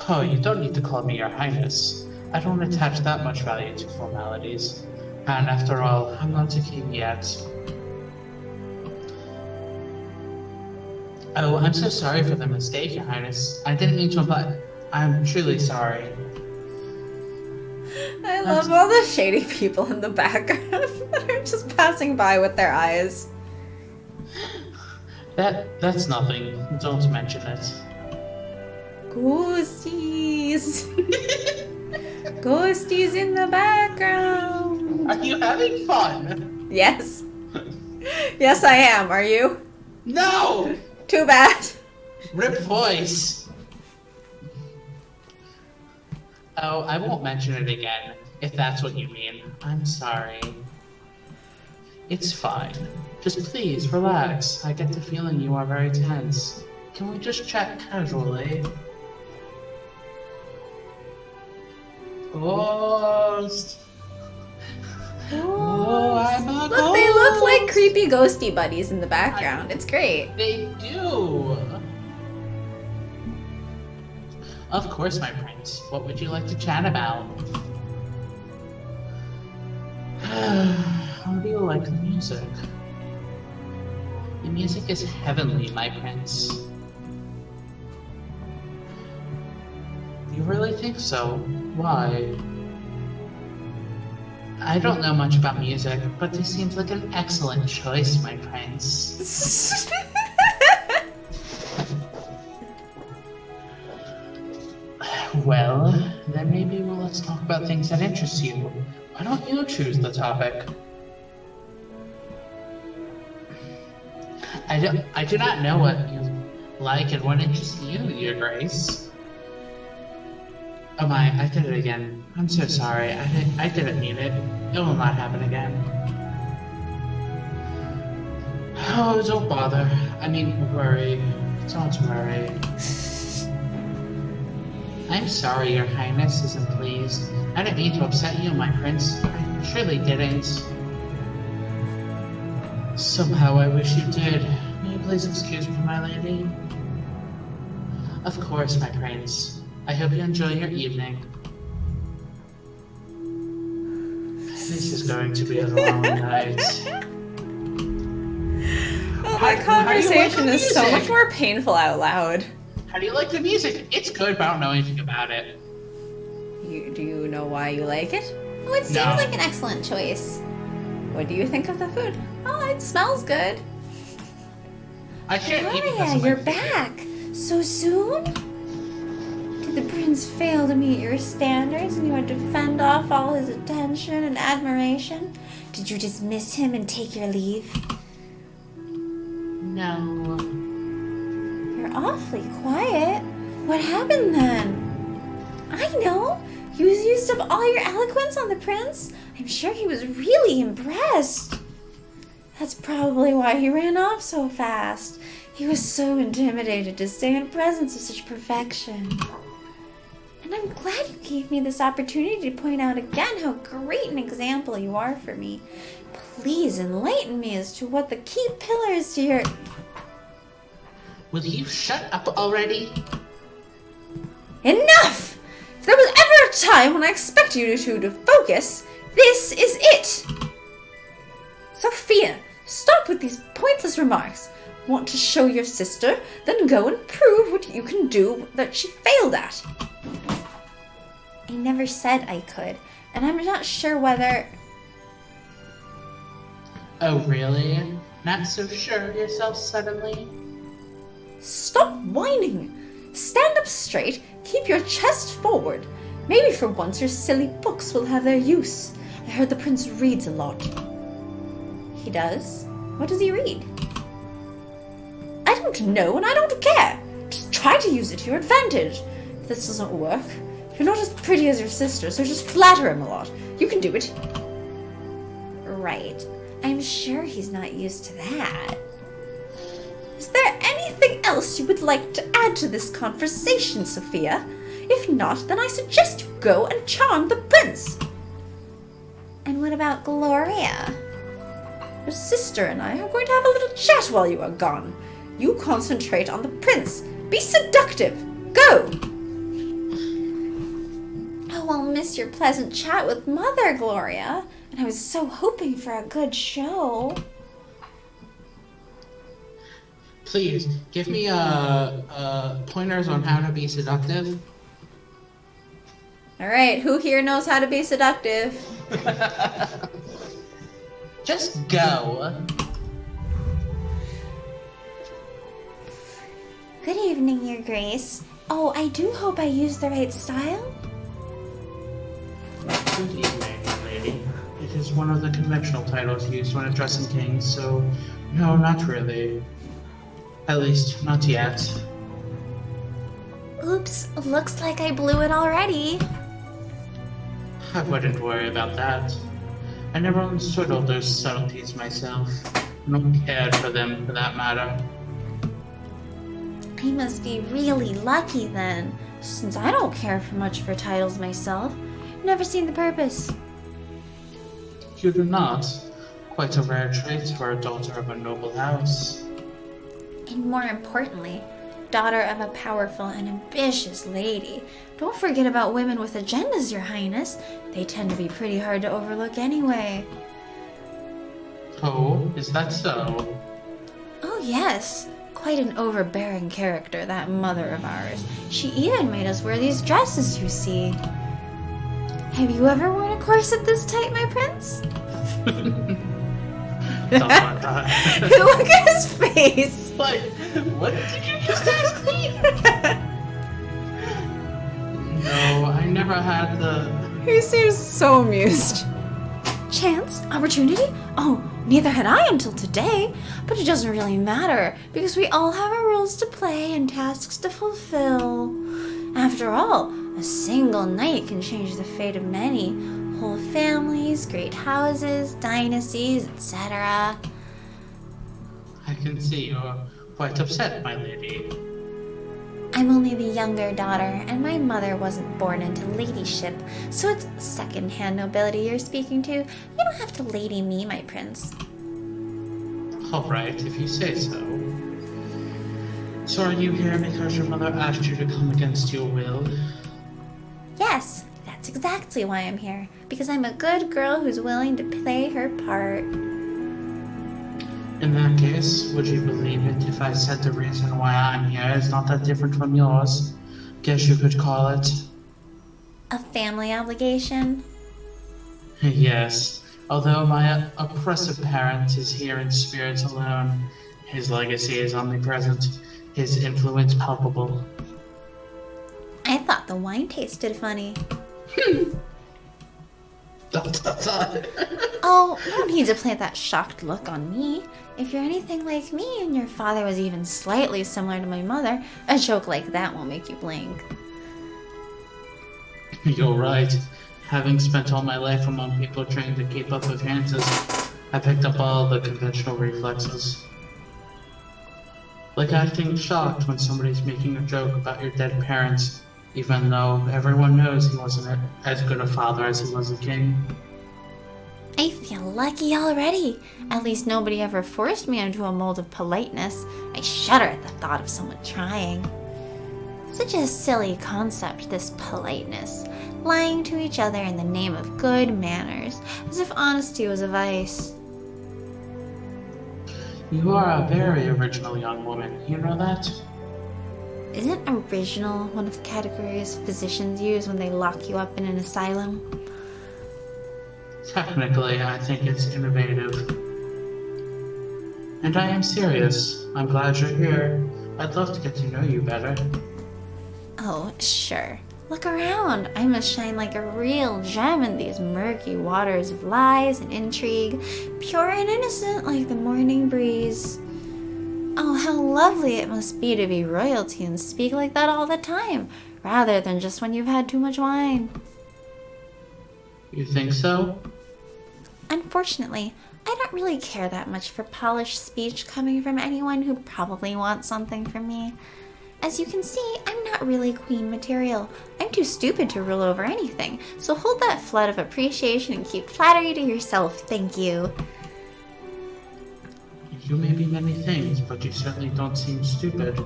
Oh, you don't need to call me Your Highness. I don't attach that much value to formalities. And after all, I'm not a king yet. Oh, I'm so sorry for the mistake, Your Highness. I didn't mean to imply. I'm truly sorry. I love all the shady people in the background that are just passing by with their eyes. That's nothing. Don't mention it. Ghosties! Ghosties in the background! Are you having fun? Yes. Yes, I am. Are you? No! Too bad. Rip voice. Oh, I won't mention it again, if that's what you mean. I'm sorry. It's fine. Just please, relax. I get the feeling you are very tense. Can we just chat casually? Ghost! Oh, I'm a Look, they look like ghost! creepy ghosty buddies in the background. It's great. They do! Of course, my prince. What would you like to chat about? How do you like the music? The music is heavenly, my prince. You really think so? Why? I don't know much about music, but this seems like an excellent choice, my prince. Well, then maybe let's talk about things that interest you. Why don't you choose the topic? I do not know what you like and what interests you, Your Grace. Oh my, I did it again. I'm so sorry. I didn't mean it. It will not happen again. Oh, don't bother. I mean, worry. Don't worry. I'm sorry Your Highness isn't pleased. I didn't mean to upset you, my prince. I truly didn't. Somehow I wish you did. May you please excuse me, my lady? Of course, my prince. I hope you enjoy your evening. This is going to be a long night. Oh, my conversation is so music? much more painful out loud. How do you like the music? It's good, but I don't know anything about it. Do you know why you like it? Oh, it seems No. like an excellent choice. What do you think of the food? Oh, it smells good. I can't eat because Gloria, of my you're feet. back. So soon? Did the prince fail to meet your standards and you had to fend off all his attention and admiration? Did you dismiss him and take your leave? No. You're awfully quiet. What happened then? I know. You used up all your eloquence on the prince. I'm sure he was really impressed. That's probably why he ran off so fast. He was so intimidated to stay in presence of such perfection. And I'm glad you gave me this opportunity to point out again how great an example you are for me. Please enlighten me as to what the key pillars to your... Will you shut up already? Enough! If there was ever a time when I expected you two to focus, this is it! Sophia, stop with these pointless remarks. Want to show your sister? Then go and prove what you can do that she failed at. I never said I could, and I'm not sure whether... Oh, really? Not so sure of yourself suddenly? Stop whining! Stand up straight, keep your chest forward. Maybe for once your silly books will have their use. I heard the prince reads a lot. He does? What does he read? I don't know and I don't care. Just try to use it to your advantage. If this doesn't work, you're not as pretty as your sister, so just flatter him a lot. You can do it. Right. I'm sure he's not used to that. Is there anything else you would like to add to this conversation, Sophia? If not, then I suggest you go and charm the prince. And what about Gloria? Your sister and I are going to have a little chat while you are gone. You concentrate on the prince. Be seductive. Go! Oh, I'll miss your pleasant chat with Mother, Gloria. And I was so hoping for a good show. Please, give me pointers on how to be seductive. All right, who here knows how to be seductive? Just go. Good evening, Your Grace. Oh, I do hope I used the right style. Good evening, lady. It is one of the conventional titles used when addressing kings, so no, not really. At least, not yet. Oops, looks like I blew it already. I wouldn't worry about that. I never understood all those subtleties myself. Nor cared for them, for that matter. I must be really lucky then, since I don't care for much for titles myself. Never seen the purpose. You do not. Quite a rare trait for a daughter of a noble house. And more importantly, daughter of a powerful and ambitious lady. Don't forget about women with agendas, Your Highness. They tend to be pretty hard to overlook anyway. Oh, is that so? Oh yes, quite an overbearing character, that mother of ours. She even made us wear these dresses, you see. Have you ever worn a corset this tight, my prince? Oh my god. Look at his face. What? What did you just ask me? No, I never had the... He seems so amused. chance? Opportunity? Oh, neither had I until today. But it doesn't really matter, because we all have our roles to play and tasks to fulfill. After all, a single night can change the fate of many. Whole families, great houses, dynasties, etc. I can see you're quite upset, my lady. I'm only the younger daughter, and my mother wasn't born into ladyship, so it's second-hand nobility you're speaking to. You don't have to lady me, my prince. All right, if you say so. So are you here because your mother asked you to come against your will? Yes, that's exactly why I'm here, because I'm a good girl who's willing to play her part. In that case, would you believe it if I said the reason why I'm here is not that different from yours? Guess you could call it. A family obligation? Yes. Although my oppressive parent is here in spirit alone, his legacy is omnipresent, his influence palpable. I thought the wine tasted funny. Oh, no need to plant that shocked look on me. If you're anything like me and your father was even slightly similar to my mother, a joke like that won't make you blink. You're right. Having spent all my life among people trained to keep up appearances, I picked up all the conventional reflexes. Like acting shocked when somebody's making a joke about your dead parents, even though everyone knows he wasn't as good a father as he was a king. I feel lucky already. At least nobody ever forced me into a mold of politeness. I shudder at the thought of someone trying. Such a silly concept, this politeness. Lying to each other in the name of good manners, as if honesty was a vice. You are a very original young woman, you know that? Isn't original one of the categories physicians use when they lock you up in an asylum? Technically, I think it's innovative. And I am serious. I'm glad you're here. I'd love to get to know you better. Oh, sure. Look around. I must shine like a real gem in these murky waters of lies and intrigue, pure and innocent like the morning breeze. Oh, how lovely it must be to be royalty and speak like that all the time, rather than just when you've had too much wine. You think so? Unfortunately, I don't really care that much for polished speech coming from anyone who probably wants something from me. As you can see, I'm not really queen material. I'm too stupid to rule over anything, so hold that flood of appreciation and keep flattery to yourself, thank you. You may be many things, but you certainly don't seem stupid.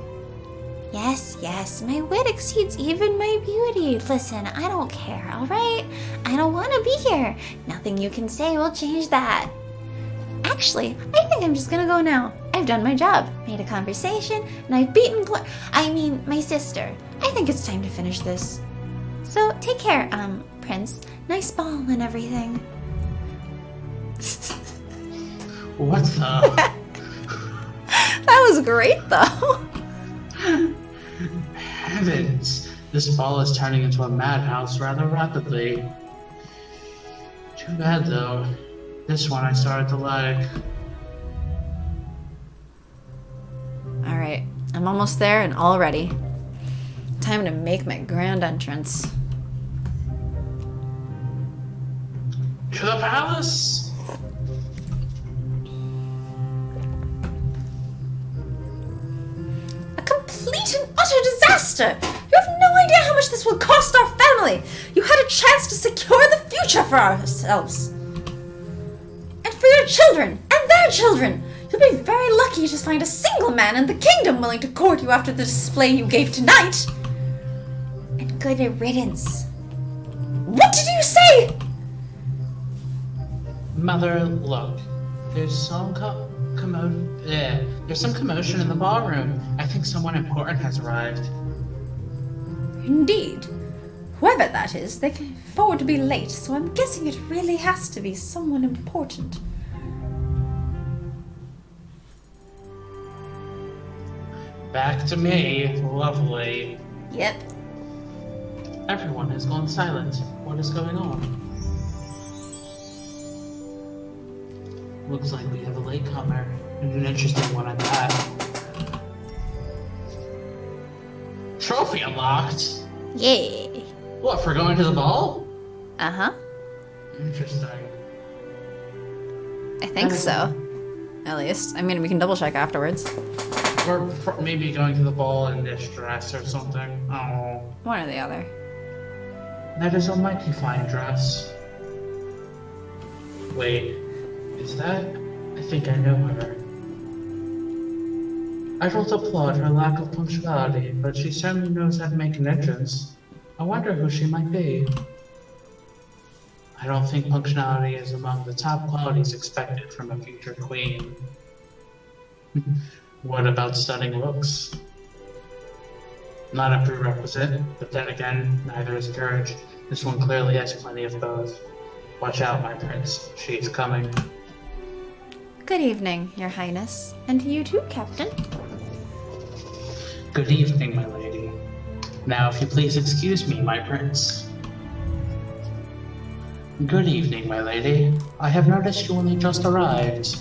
Yes, my wit exceeds even my beauty. Listen, I don't care, alright? I don't want to be here. Nothing you can say will change that. Actually, I think I'm just gonna go now. I've done my job, made a conversation, and I've beaten my sister. I think it's time to finish this. So, take care, Prince. Nice ball and everything. What the? That was great, though. Heavens, this ball is turning into a madhouse rather rapidly. Too bad, though. This one I started to like. Alright, I'm almost there and all ready. Time to make my grand entrance. To the palace! A complete and utter disaster! You have no idea how much this will cost our family! You had a chance to secure the future for ourselves! And for your children, and their children! You'll be very lucky to find a single man in the kingdom willing to court you after the display you gave tonight! And good riddance. What did you say? Mother, look. There's some there's some commotion in the ballroom. I think someone important has arrived. Indeed. Whoever that is, they can afford to be late, so I'm guessing it really has to be someone important. Back to me. Lovely. Yep. Everyone has gone silent. What is going on? Looks like we have a latecomer, and an interesting one at that. Trophy unlocked? Yay! What, for going to the ball? Uh-huh. Interesting. I think so. At least. I mean, we can double check afterwards. Or maybe going to the ball in this dress or something. Oh. One or the other. That is a mighty fine dress. Wait, is that? I think I know her. I don't applaud her lack of punctuality, but she certainly knows how to make an entrance. I wonder who she might be. I don't think punctuality is among the top qualities expected from a future queen. What about stunning looks? Not a prerequisite, but then again, neither is courage. This one clearly has plenty of both. Watch out, my prince. She is coming. Good evening, Your Highness. And you too, Captain. Good evening, my lady. Now, if you please excuse me, my prince. Good evening, my lady. I have noticed you only just arrived.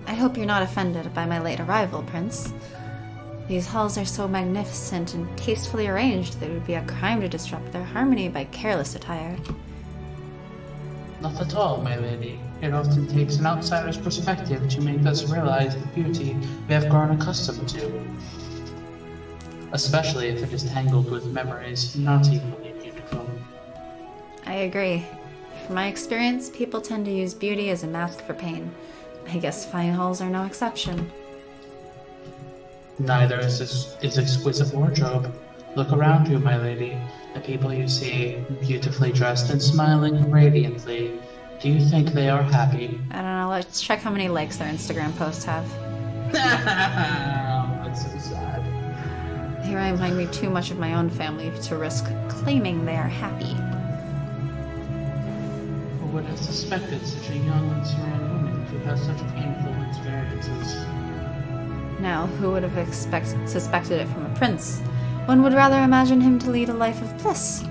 I hope you're not offended by my late arrival, Prince. These halls are so magnificent and tastefully arranged that it would be a crime to disrupt their harmony by careless attire. Not at all, my lady. It often takes an outsider's perspective to make us realize the beauty we have grown accustomed to. Especially if it is tangled with memories not equally beautiful. I agree. From my experience, people tend to use beauty as a mask for pain. I guess fine halls are no exception. Neither is exquisite wardrobe. Look around you, my lady. The people you see, beautifully dressed and smiling radiantly. Do you think they are happy? I don't know, let's check how many likes their Instagram posts have. That's so sad. They remind me too much of my own family to risk claiming they are happy. Who would have suspected such a young and serene woman to have such painful experiences? Now, who would have suspected it from a prince? One would rather imagine him to lead a life of bliss.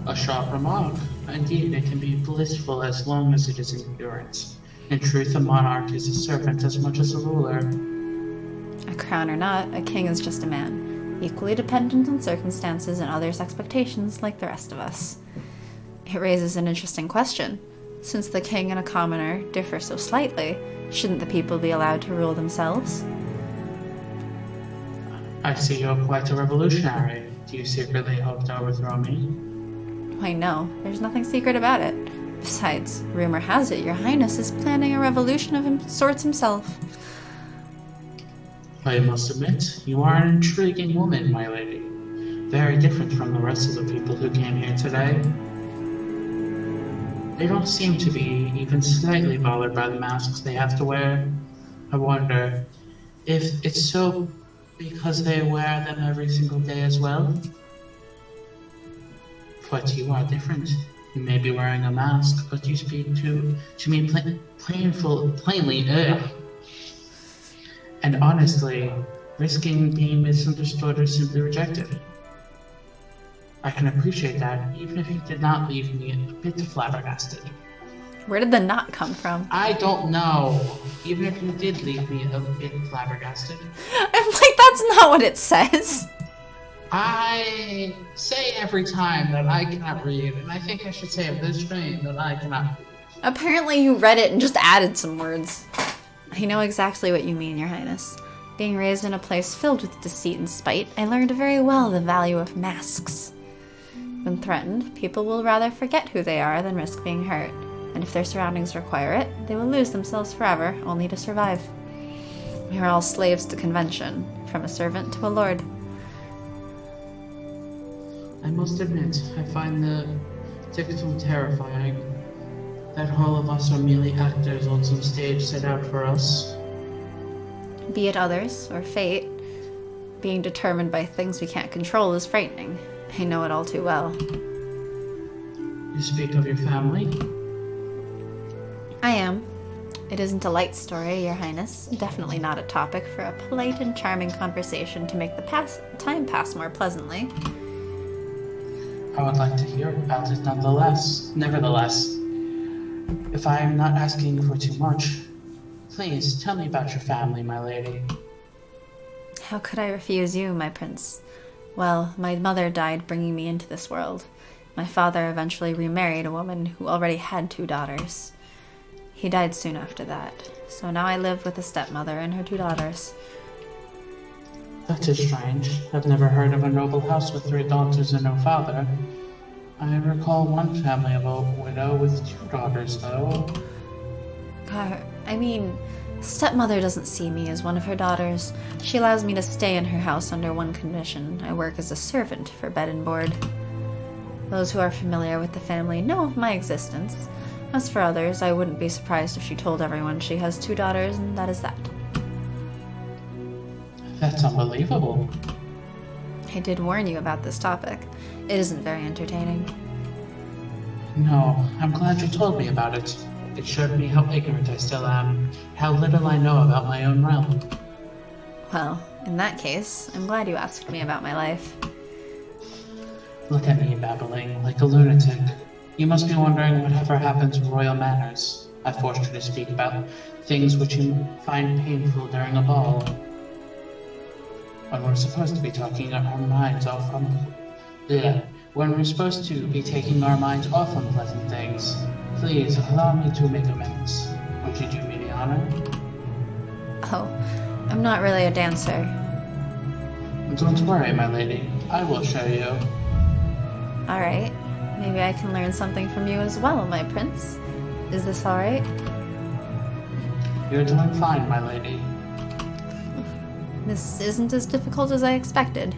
A sharp remark. Indeed, it can be blissful as long as it is in endurance. In truth, a monarch is a servant as much as a ruler. A crown or not, a king is just a man, equally dependent on circumstances and others' expectations like the rest of us. It raises an interesting question. Since the king and a commoner differ so slightly, shouldn't the people be allowed to rule themselves? I see you're quite a revolutionary. Do you secretly hope to overthrow me? Why no, there's nothing secret about it. Besides, rumor has it Your Highness is planning a revolution of sorts himself. I must admit, you are an intriguing woman, my lady. Very different from the rest of the people who came here today. They don't seem to be even slightly bothered by the masks they have to wear. I wonder if it's so because they wear them every single day as well? But you are different. You may be wearing a mask, but you speak to me plainly, and honestly, risking being misunderstood or simply rejected. I can appreciate that, even if you did not leave me a bit flabbergasted. Where did the knot come from? I don't know. Even if you did leave me a bit flabbergasted. I'm like, that's not what it says. I say every time that I cannot read, and I think I should say it this stream that I cannot read. Apparently you read it and just added some words. I know exactly what you mean, Your Highness. Being raised in a place filled with deceit and spite, I learned very well the value of masks. When threatened, people will rather forget who they are than risk being hurt. And if their surroundings require it, they will lose themselves forever, only to survive. We are all slaves to convention, from a servant to a lord. I must admit, I find the dictum terrifying. That all of us are merely actors on some stage set out for us. Be it others, or fate, being determined by things we can't control is frightening. I know it all too well. You speak of your family? I am. It isn't a light story, Your Highness. Definitely not a topic for a polite and charming conversation to make the time pass more pleasantly. I would like to hear about it nonetheless. Nevertheless. If I am not asking for too much, please tell me about your family, my lady. How could I refuse you, my prince? Well, my mother died bringing me into this world. My father eventually remarried a woman who already had 2 daughters. He died soon after that, so now I live with a stepmother and her 2 daughters. That is strange. I've never heard of a noble house with 3 daughters and no father. I recall one family of a widow with 2 daughters, though. Stepmother doesn't see me as one of her daughters. She allows me to stay in her house under one condition. I work as a servant for bed and board. Those who are familiar with the family know of my existence. As for others, I wouldn't be surprised if she told everyone she has 2 daughters, and that is that. That's unbelievable. I did warn you about this topic. It isn't very entertaining. No, I'm glad you told me about it. It showed me how ignorant I still am, how little I know about my own realm. Well, in that case, I'm glad you asked me about my life. Look at me babbling like a lunatic. You must be wondering whatever happened to royal manners. I forced you to speak about things which you find painful during a ball. When we're supposed to be taking our minds off unpleasant things. Please allow me to make amends. Would you do me the honor? Oh, I'm not really a dancer. Don't worry, my lady. I will show you. Alright, maybe I can learn something from you as well, my prince. Is this alright? You're doing fine, my lady. This isn't as difficult as I expected.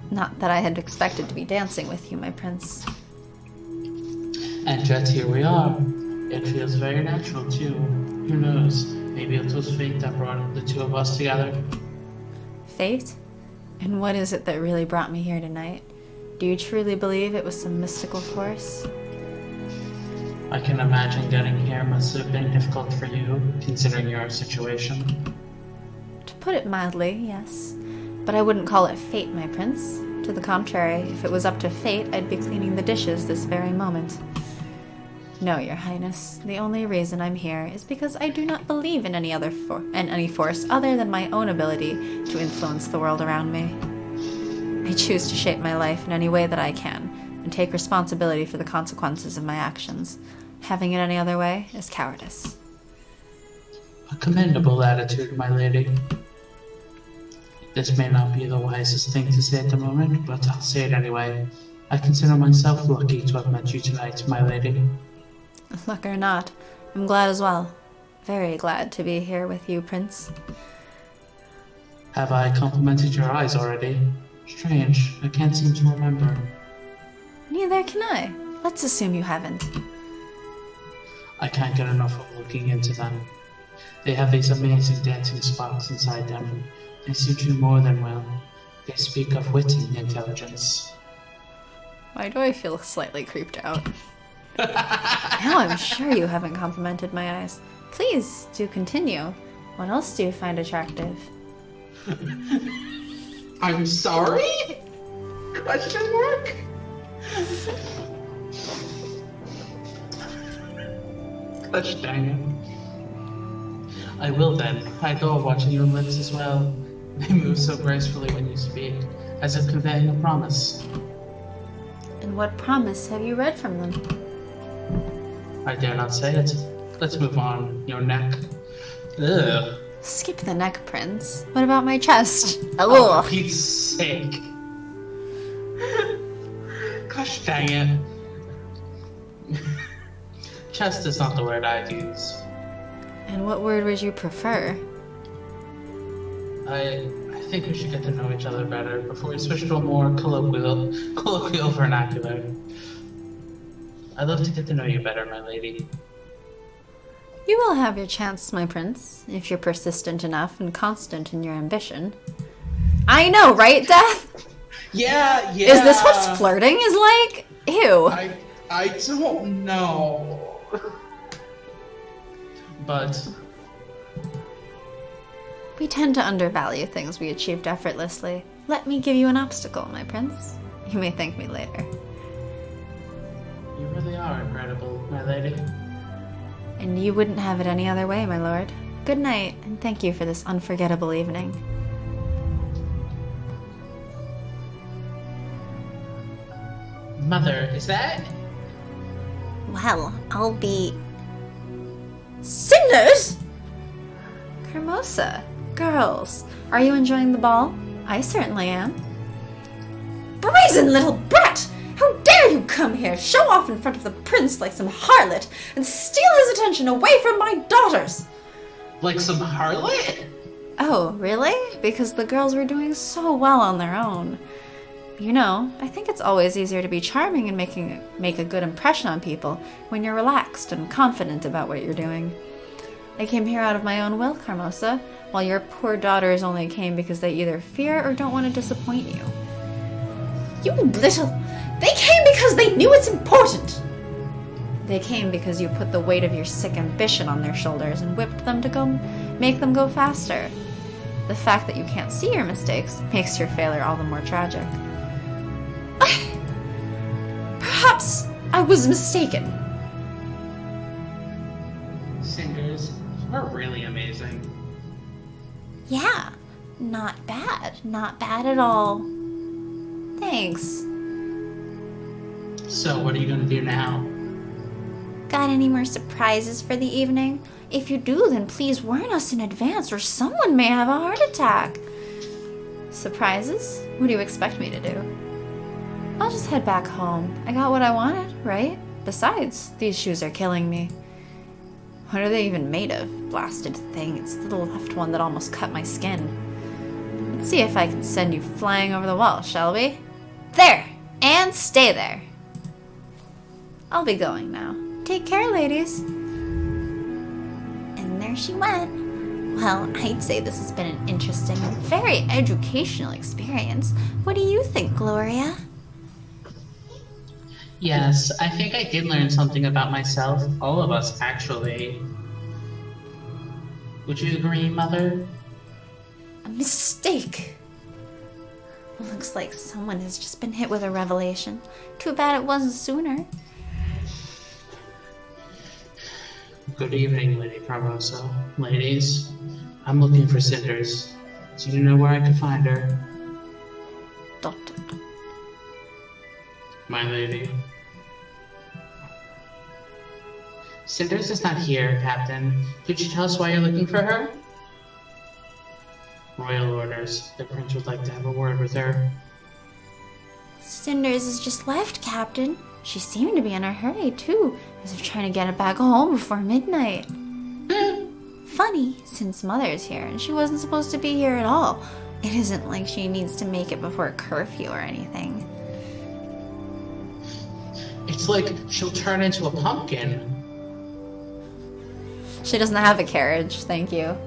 Not that I had expected to be dancing with you, my prince. And yet here we are. It feels very natural, too. Who knows? Maybe it was fate that brought the 2 of us together. Fate? And what is it that really brought me here tonight? Do you truly believe it was some mystical force? I can imagine getting here must have been difficult for you, considering your situation. To put it mildly, yes. But I wouldn't call it fate, my prince. To the contrary, if it was up to fate, I'd be cleaning the dishes this very moment. No, your highness. The only reason I'm here is because I do not believe in any force other than my own ability to influence the world around me. I choose to shape my life in any way that I can, and take responsibility for the consequences of my actions. Having it any other way is cowardice. A commendable attitude, my lady. This may not be the wisest thing to say at the moment, but I'll say it anyway. I consider myself lucky to have met you tonight, my lady. Luck or not, I'm glad as well. Very glad to be here with you, Prince. Have I complimented your eyes already? Strange, I can't seem to remember. Neither can I. Let's assume you haven't. I can't get enough of looking into them. They have these amazing dancing spots inside them. They suit you more than well. They speak of wit and intelligence. Why do I feel slightly creeped out? Now I'm sure you haven't complimented my eyes. Please do continue. What else do you find attractive? I'm sorry? Question mark? Gosh dang it. I will then. I adore watching your lips as well. They move so gracefully when you speak, as if conveying a promise. And what promise have you read from them? I dare not say it. Let's move on. Your neck. Ugh. Skip the neck, Prince. What about my chest? Oh, for Pete's sake. Gosh dang it. Chest is not the word I'd use. And what word would you prefer? I think we should get to know each other better before we switch to a more colloquial vernacular. I'd love to get to know you better, my lady. You will have your chance, my prince, if you're persistent enough and constant in your ambition. I know, right, Death? Yeah. Is this what flirting is like? Ew. I don't know. But we tend to undervalue things we achieved effortlessly. Let me give you an obstacle, my prince. You may thank me later. You really are incredible, my lady. And you wouldn't have it any other way, my lord. Good night, and thank you for this unforgettable evening. Mother, is that? Well, I'll be... Cinders! Hermosa, girls, are you enjoying the ball? I certainly am. Brazen little brat! How dare you come here, show off in front of the prince like some harlot, and steal his attention away from my daughters! Like some harlot? Oh, really? Because the girls were doing so well on their own. You know, I think it's always easier to be charming and make a good impression on people when you're relaxed and confident about what you're doing. I came here out of my own will, Carmosa, while your poor daughters only came because they either fear or don't want to disappoint you. You little... They came because they knew it's important! They came because you put the weight of your sick ambition on their shoulders and whipped them to make them go faster. The fact that you can't see your mistakes makes your failure all the more tragic. Perhaps I was mistaken. Cinders, you're really amazing. Yeah, not bad. Not bad at all. Thanks. So, what are you gonna do now? Got any more surprises for the evening? If you do, then please warn us in advance or someone may have a heart attack. Surprises? What do you expect me to do? I'll just head back home. I got what I wanted, right? Besides, these shoes are killing me. What are they even made of? Blasted thing. It's the left one that almost cut my skin. Let's see if I can send you flying over the wall, shall we? There! And stay there! I'll be going now. Take care, ladies. And there she went. Well, I'd say this has been an interesting and very educational experience. What do you think, Gloria? Yes, I think I did learn something about myself. All of us, actually. Would you agree, Mother? A mistake. Looks like someone has just been hit with a revelation. Too bad it wasn't sooner. Good evening, Lady Carmosa. Ladies, I'm looking for Cinders. Do you know where I could find her? My lady. Cinders is not here, Captain. Could you tell us why you're looking for her? Royal orders. The prince would like to have a word with her. Cinders has just left, Captain. She seemed to be in a hurry, too, as if trying to get it back home before midnight. Funny, since Mother's here, and she wasn't supposed to be here at all. It isn't like she needs to make it before curfew or anything. It's like she'll turn into a pumpkin. She doesn't have a carriage, thank you.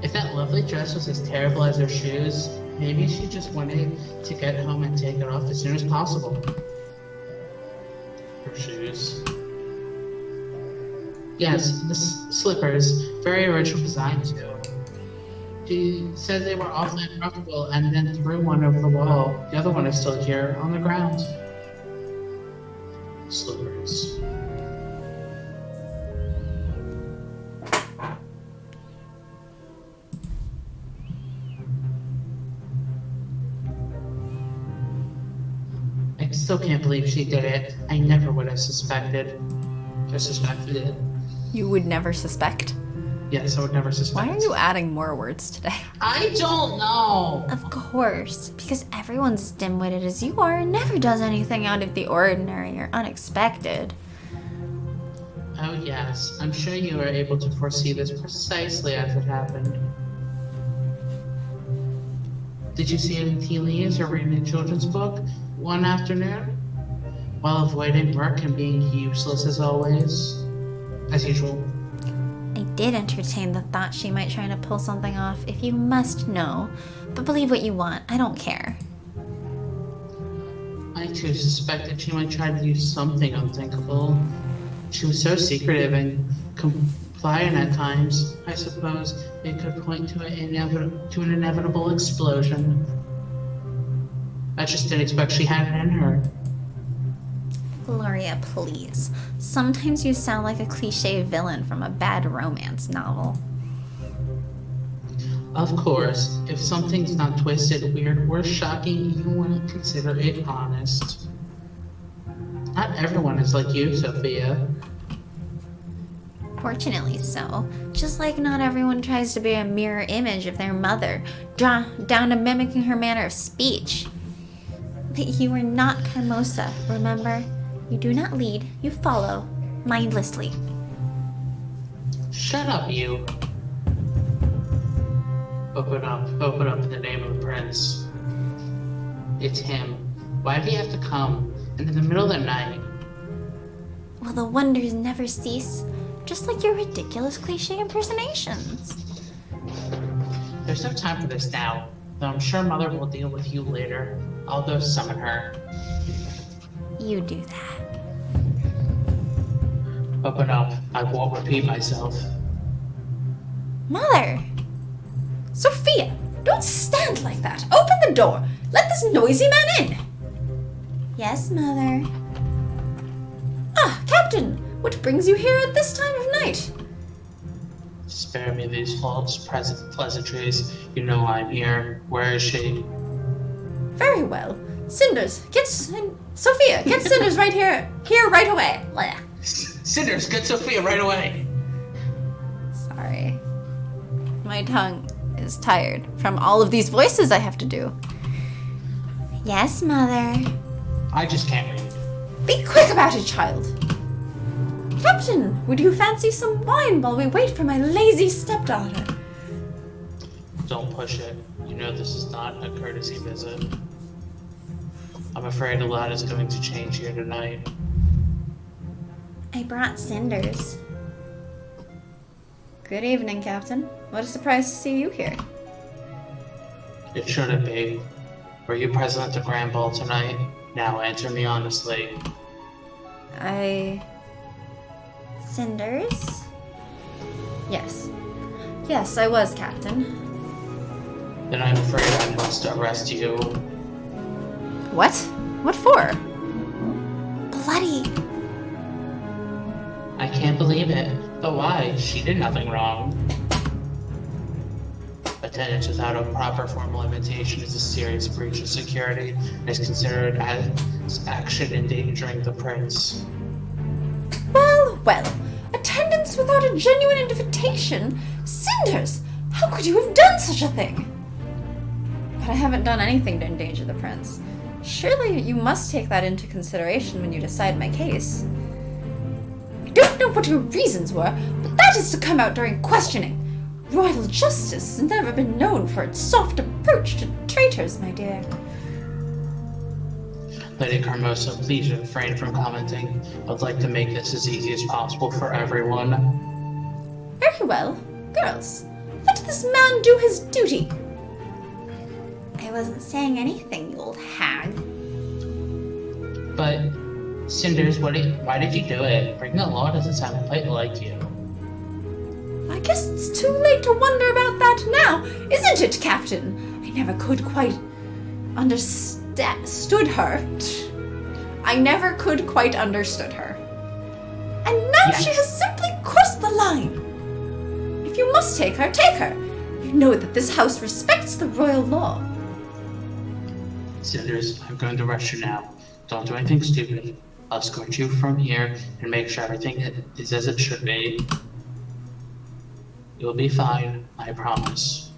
If that lovely dress was as terrible as her shoes, maybe she just wanted to get home and take it off as soon as possible. Her shoes. Yes, the slippers. Very original design, too. She said they were awfully uncomfortable and then threw one over the wall. The other one is still here on the ground. Slippers. I still can't believe she did it. I never would have suspected. I suspected it. You would never suspect? Yes, I would never suspect. Why are you adding more words today? I don't know. Of course, because everyone's as dim-witted as you are and never does anything out of the ordinary or unexpected. Oh yes, I'm sure you were able to foresee this precisely as it happened. Did you see any tea leaves or read a children's book one afternoon? While avoiding work and being useless as always? As usual. I did entertain the thought she might try to pull something off, if you must know. But believe what you want, I don't care. I too suspected she might try to do something unthinkable. She was so secretive and compliant at times. I suppose it could point to an inevitable explosion. I just didn't expect she had it in her. Gloria, please. Sometimes you sound like a cliche villain from a bad romance novel. Of course, if something's not twisted, weird, or shocking, you wouldn't consider it honest. Not everyone is like you, Sophia. Fortunately so. Just like not everyone tries to be a mirror image of their mother, down to mimicking her manner of speech. But you are not Carmosa, remember? You do not lead, you follow, mindlessly. Shut up, you. Open up in the name of the prince. It's him. Why did he have to come? And in the middle of the night? Well, the wonders never cease, just like your ridiculous cliche impersonations. There's no time for this now, though I'm sure Mother will deal with you later. I'll go summon her. You do that. Open up. I won't repeat myself. Mother! Sophia, don't stand like that. Open the door. Let this noisy man in. Yes, Mother. Ah, Captain, what brings you here at this time of night? Spare me these false pleasantries. You know I'm here. Where is she? Very well. Cinders, Sophia, get Cinders right here right away. Blah. Cinders, get Sophia right away. Sorry. My tongue is tired from all of these voices I have to do. Yes, Mother. I just can't read. Be quick about it, child. Captain, would you fancy some wine while we wait for my lazy stepdaughter? Don't push it. You know this is not a courtesy visit. I'm afraid a lot is going to change here tonight. I brought Cinders. Good evening, Captain. What a surprise to see you here. It shouldn't be. Were you present at the Grand Ball tonight? Now answer me honestly. Cinders? Yes. Yes, I was, Captain. Then I'm afraid I must arrest you. What? What for? Bloody. I can't believe it. But why? She did nothing wrong. Attendance without a proper formal invitation is a serious breach of security and is considered as action endangering the prince. Well, attendance without a genuine invitation? Cinders, how could you have done such a thing? But I haven't done anything to endanger the prince. Surely you must take that into consideration when you decide my case. I don't know what your reasons were, but that is to come out during questioning. Royal justice has never been known for its soft approach to traitors, my dear. Lady Carmosa, please refrain from commenting. I'd like to make this as easy as possible for everyone. Very well. Girls, let this man do his duty. I wasn't saying anything, you old hag. But, Cinders, why did you do it? Breaking the law doesn't sound quite like you. I guess it's too late to wonder about that now, isn't it, Captain? I never could quite understood her. I never could quite understood her. And now Yes. she has simply crossed the line. If you must take her, take her. You know that this house respects the royal law. Cinders, I'm going to rush you now. Don't do anything stupid. I'll escort you from here and make sure everything is as it should be. You'll be fine, I promise.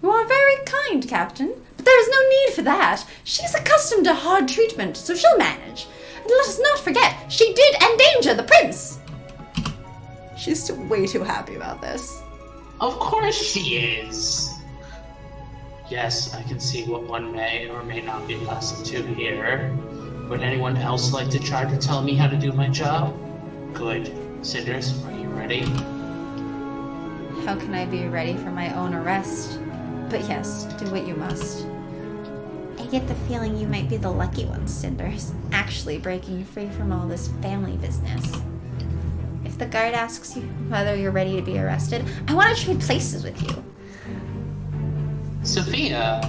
You are very kind, Captain, but there is no need for that. She's accustomed to hard treatment, so she'll manage. And let us not forget, she did endanger the prince. She's still way too happy about this. Of course she is! Yes, I can see what one may or may not be accustomed to here. Would anyone else like to try to tell me how to do my job? Good. Cinders, are you ready? How can I be ready for my own arrest? But yes, do what you must. I get the feeling you might be the lucky one, Cinders, actually breaking free from all this family business. If the guard asks you whether you're ready to be arrested, I want to trade places with you. Sophia!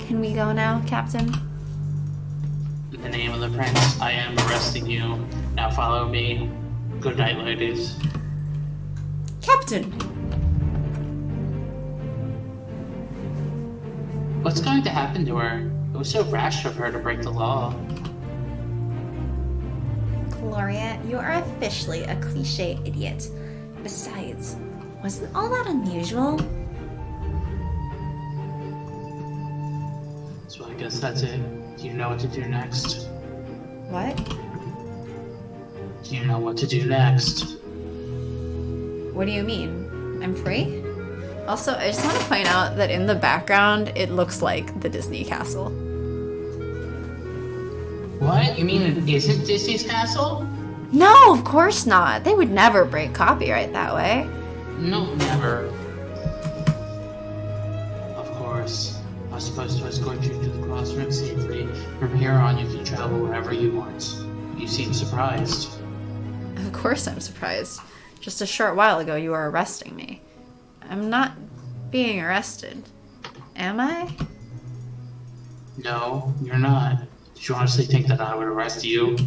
Can we go now, Captain? In the name of the prince, I am arresting you. Now follow me. Good night, ladies. Captain! What's going to happen to her? It was so rash of her to break the law. Gloria, you are officially a cliche idiot. Besides, wasn't all that unusual? So I guess that's it. Do you know what to do next? What? Do you know what to do next? What do you mean? I'm free? Also, I just want to point out that in the background, it looks like the Disney castle. What? You mean it isn't Disney's castle? No, of course not. They would never break copyright that way. No, never. Of course. I was supposed to escort you to the crossroads safely. From here on, you can travel wherever you want. You seem surprised. Of course I'm surprised. Just a short while ago, you were arresting me. I'm not being arrested. Am I? No, you're not. Did you honestly think that I would arrest you?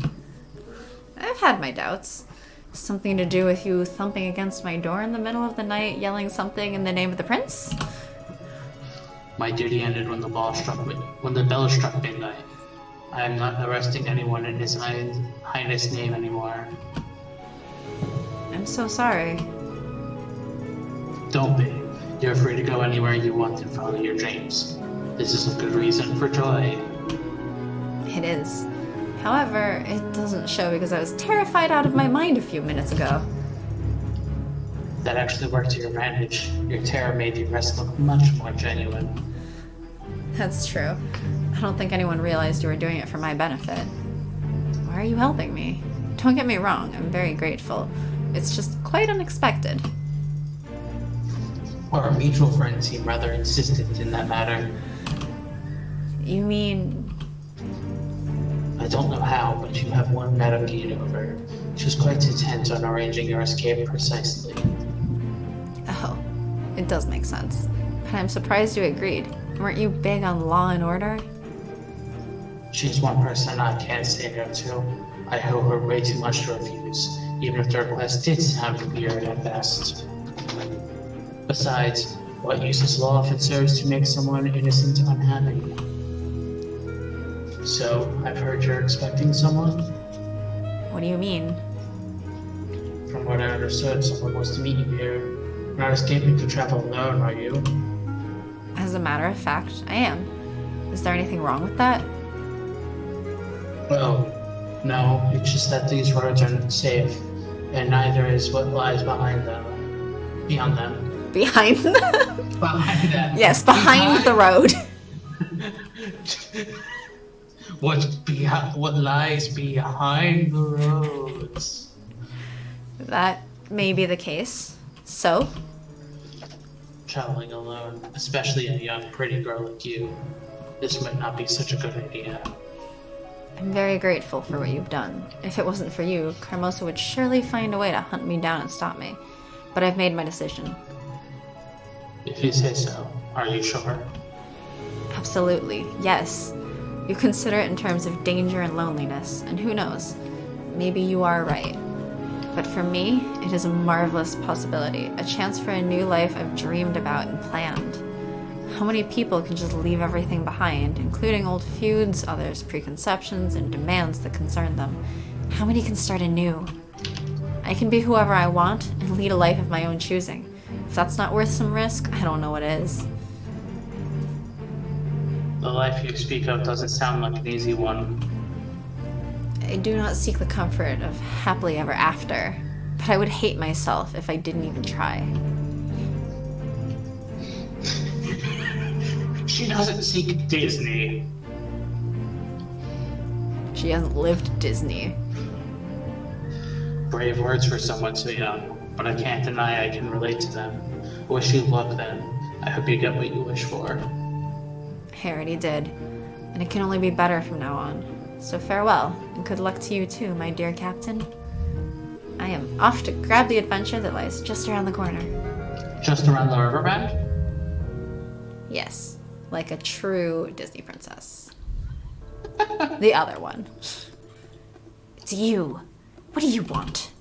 I've had my doubts. Something to do with you thumping against my door in the middle of the night, yelling something in the name of the prince? My duty ended when the bell struck midnight. I am not arresting anyone in His Highness' name anymore. I'm so sorry. Don't be. You're free to go anywhere you want and follow your dreams. This is a good reason for joy. It is. However, it doesn't show because I was terrified out of my mind a few minutes ago. That actually worked to your advantage. Your terror made the arrest look much more genuine. That's true. I don't think anyone realized you were doing it for my benefit. Why are you helping me? Don't get me wrong, I'm very grateful. It's just quite unexpected. Our mutual friend seemed rather insistent in that matter. You mean... I don't know how, but you have won Madame Guide over. She was quite intent on arranging your escape precisely. Oh, it does make sense. But I'm surprised you agreed. Weren't you big on law and order? She's one person I can't say no to. I owe her way too much to refuse, even if the request did sound weird at best. Besides, what use is law if it serves to make someone innocent unhappy? So, I've heard you're expecting someone? What do you mean? From what I understood, someone wants to meet you here. You're not escaping to travel alone, are you? As a matter of fact, I am. Is there anything wrong with that? Well, no, it's just that these roads are safe, and neither is what lies behind them. Beyond them. Behind them? Behind them. Yes, behind the road. What lies behind the roads? That may be the case. So? Traveling alone, especially a young, pretty girl like you, this might not be such a good idea. I'm very grateful for what you've done. If it wasn't for you, Carmosa would surely find a way to hunt me down and stop me. But I've made my decision. If you say so, are you sure? Absolutely, yes. You consider it in terms of danger and loneliness, and who knows, maybe you are right. But for me, it is a marvelous possibility, a chance for a new life I've dreamed about and planned. How many people can just leave everything behind, including old feuds, others' preconceptions, and demands that concern them? How many can start anew? I can be whoever I want and lead a life of my own choosing. If that's not worth some risk, I don't know what is. The life you speak of doesn't sound like an easy one. I do not seek the comfort of happily ever after, but I would hate myself if I didn't even try. She doesn't seek Disney. She hasn't lived Disney. Brave words for someone so young, but I can't deny I can relate to them. Wish you luck then. I hope you get what you wish for. I already did, and it can only be better from now on. So farewell, and good luck to you too, my dear captain. I am off to grab the adventure that lies just around the corner. Just around the river bend? Yes, like a true Disney princess. The other one. It's you. What do you want?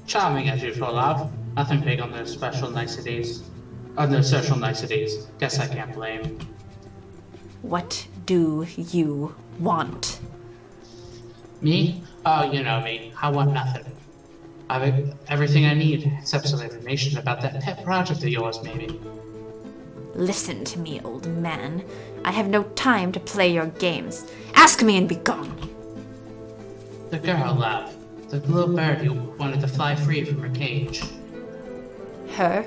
Charming as usual, love. Nothing big on those special niceties. On those social niceties. Guess I can't blame. What do you want? Me? Oh, you know me. I want nothing. I've everything I need, except some information about that pet project of yours, maybe. Listen to me, old man. I have no time to play your games. Ask me and be gone. The girl, love. The little bird who wanted to fly free from her cage. Her?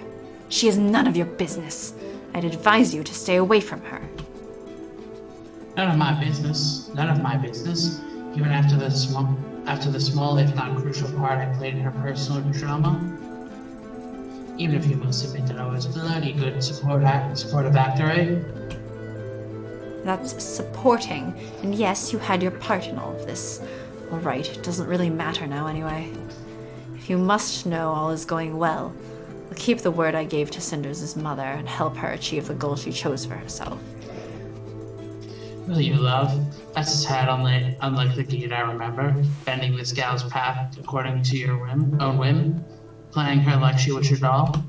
She is none of your business. I'd advise you to stay away from her. None of my business. None of my business. Even after the small, if not crucial part I played in her personal drama. Even if you must admit that I was bloody good supportive actor, eh? That's supporting, and yes, you had your part in all of this. Alright, it doesn't really matter now anyway. If you must know all is going well, I'll keep the word I gave to Cinders' mother and help her achieve the goal she chose for herself. Will you, love? That's a tad unlike the deed I remember. Bending this gal's path according to your own whim. Playing her like she was your doll.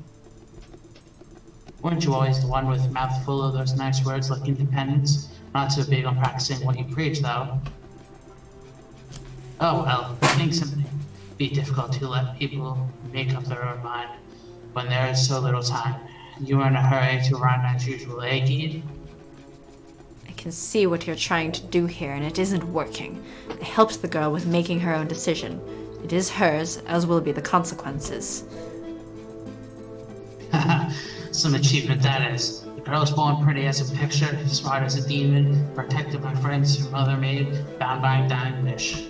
Weren't you always the one with a mouthful of those nice words like independence? Not so big on practicing what you preach, though. Oh well, things can be difficult to let people make up their own mind when there is so little time. You are in a hurry to run as usual, eh, Geed? I can see what you're trying to do here, and it isn't working. I helped the girl with making her own decision. It is hers, as will be the consequences. Some achievement that is. The girl's born pretty as a picture, smart as a demon, protected by friends her mother made, bound by a dying wish.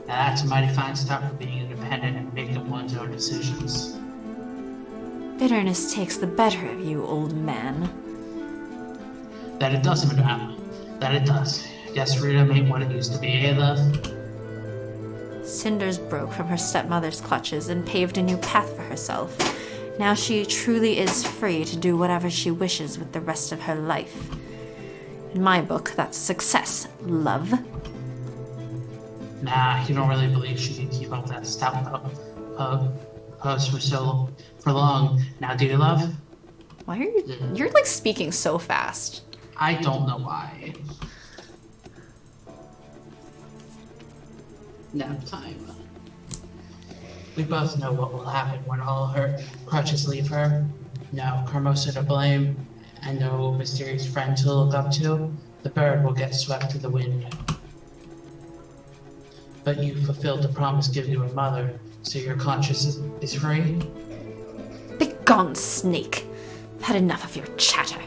Now that's a mighty fine start for being independent and making one's own decisions. Bitterness takes the better of you, old man. That it does, madame. That it does. Guess freedom ain't what it used to be, eh, love? Cinders broke from her stepmother's clutches and paved a new path for herself. Now she truly is free to do whatever she wishes with the rest of her life. In my book, that's success, love. Nah, you don't really believe she can keep up that stout pose for long. Now, do you, love? Why are you... You're like speaking so fast. I don't know why. Nap time. We both know what will happen when all her crutches leave her. No Carmosa to blame, and no mysterious friend to look up to. The bird will get swept to the wind. But you fulfilled the promise given to her mother, so your conscience is free? Begone, snake. I've had enough of your chatter.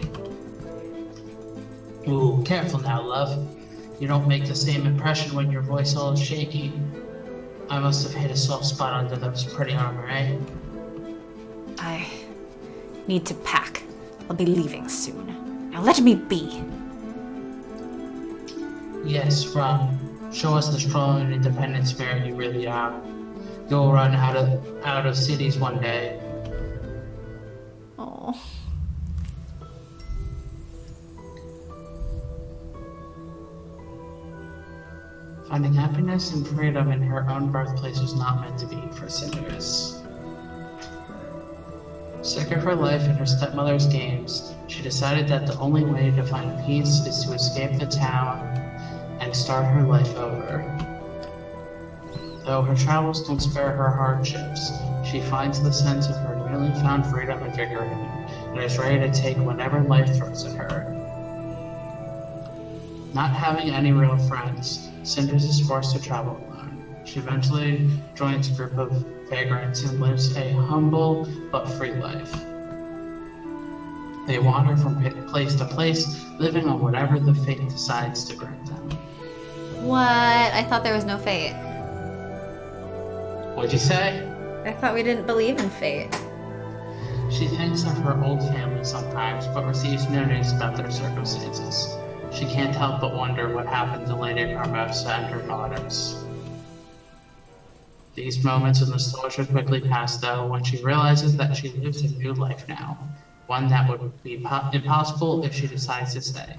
Ooh, careful now, love. You don't make the same impression when your voice all is shaky. I must have hit a soft spot under those pretty armor, eh? I need to pack. I'll be leaving soon. Now let me be. Yes, Ron. Show us the strong and independent spirit you really are. You'll run out of cities one day. Oh. Finding happiness and freedom in her own birthplace was not meant to be for Cinders. Sick of her life and her stepmother's games, she decided that the only way to find peace is to escape the town and start her life over. Though her travels don't spare her hardships, she finds the sense of her newly found freedom invigorating and is ready to take whatever life throws at her. Not having any real friends, Cinders is forced to travel alone. She eventually joins a group of vagrants and lives a humble but free life. They wander from place to place, living on whatever the fate decides to grant them. What? I thought there was no fate. What'd you say? I thought we didn't believe in fate. She thinks of her old family sometimes, but receives no news about their circumstances. She can't help but wonder what happened to Lady Carmosa and her daughters. These moments of nostalgia quickly pass, though, when she realizes that she lives a new life now, one that would be impossible if she decides to stay.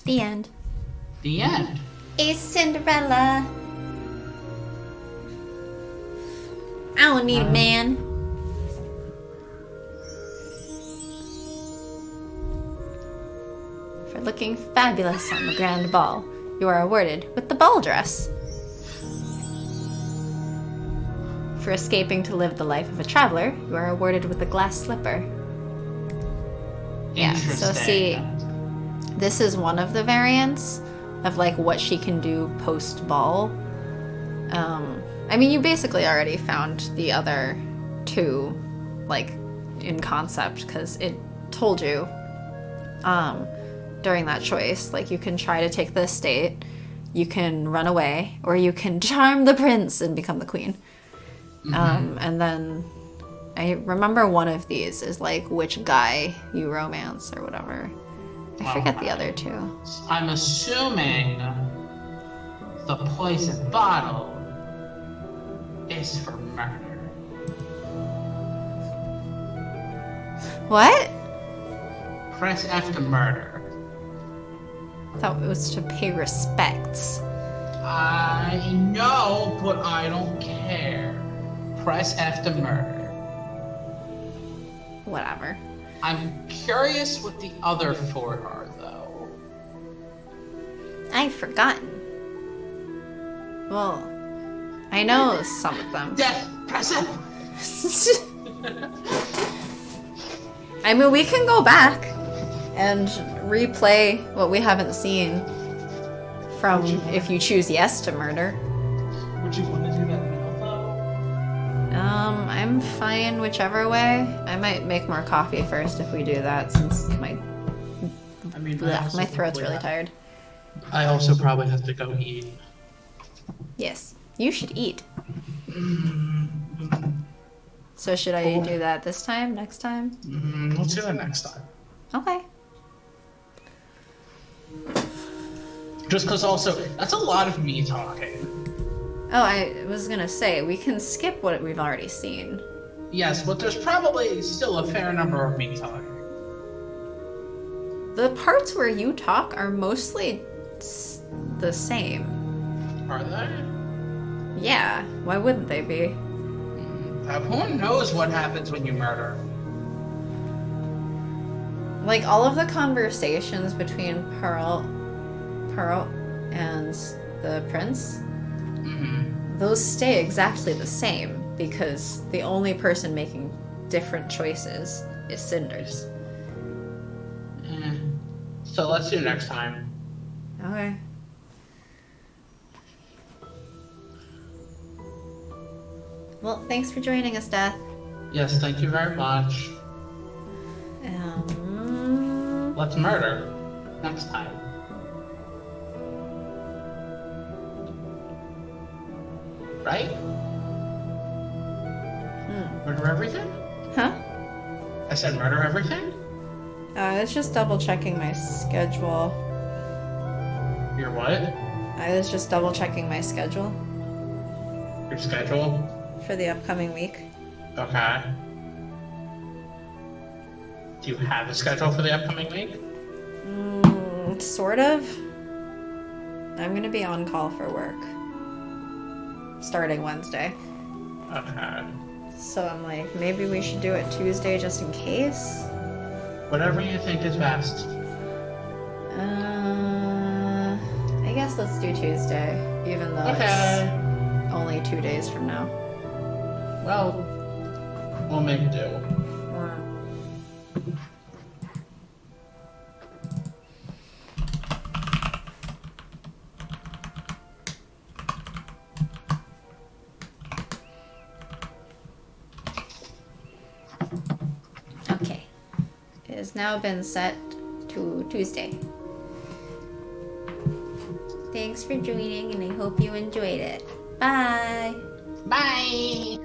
The end. The end. It's Cinderella. I don't need a man. For looking fabulous on the grand ball, you are awarded with the ball dress. For escaping to live the life of a traveler, you are awarded with the glass slipper. Yeah, so see, this is one of the variants of like what she can do post-ball. I mean, you basically already found the other two, like, in concept, because it told you during that choice, like, you can try to take the estate, you can run away, or you can charm the prince and become the queen. And then I remember one of these is like which guy you romance or whatever. I forget the other two. I'm assuming the poison bottle is for murder. What? Press F to murder. I thought it was to pay respects. I know, but I don't care. Press F to murder. Whatever. I'm curious what the other four are, though. I've forgotten. Well, I know some of them. Death! Press F! I mean, we can go back and replay what we haven't seen from if you choose yes to murder. Would you want to do that now, though? I'm fine whichever way. I might make more coffee first if we do that, since my throat's really tired. I also probably have to go eat. Yes, you should eat. So should I do that this time? Next time? Let's do it next time. Okay. Just because also, that's a lot of me talking. Oh, I was gonna say, we can skip what we've already seen. Yes, but there's probably still a fair number of me talking. The parts where you talk are mostly the same. Are they? Yeah, why wouldn't they be? Who knows what happens when you murder? Like, all of the conversations between Pearl and the prince, those stay exactly the same, because the only person making different choices is Cinders. So let's do next time. Okay. Well, thanks for joining us, Death. Yes, thank you very much. Let's murder next time. Right? Murder everything? Huh? I said murder everything? I was just double checking my schedule. Your what? I was just double checking my schedule Your schedule? for the upcoming week. Okay. Do you have a schedule for the upcoming week? Sort of. I'm gonna be on call for work. Starting Wednesday. Okay. So I'm like, maybe we should do it Tuesday just in case? Whatever you think is best. I guess let's do Tuesday, even though it's only 2 days from now. Well, we'll make do. Okay. It has now been set to Tuesday. Thanks for joining, and I hope you enjoyed it. Bye! Bye!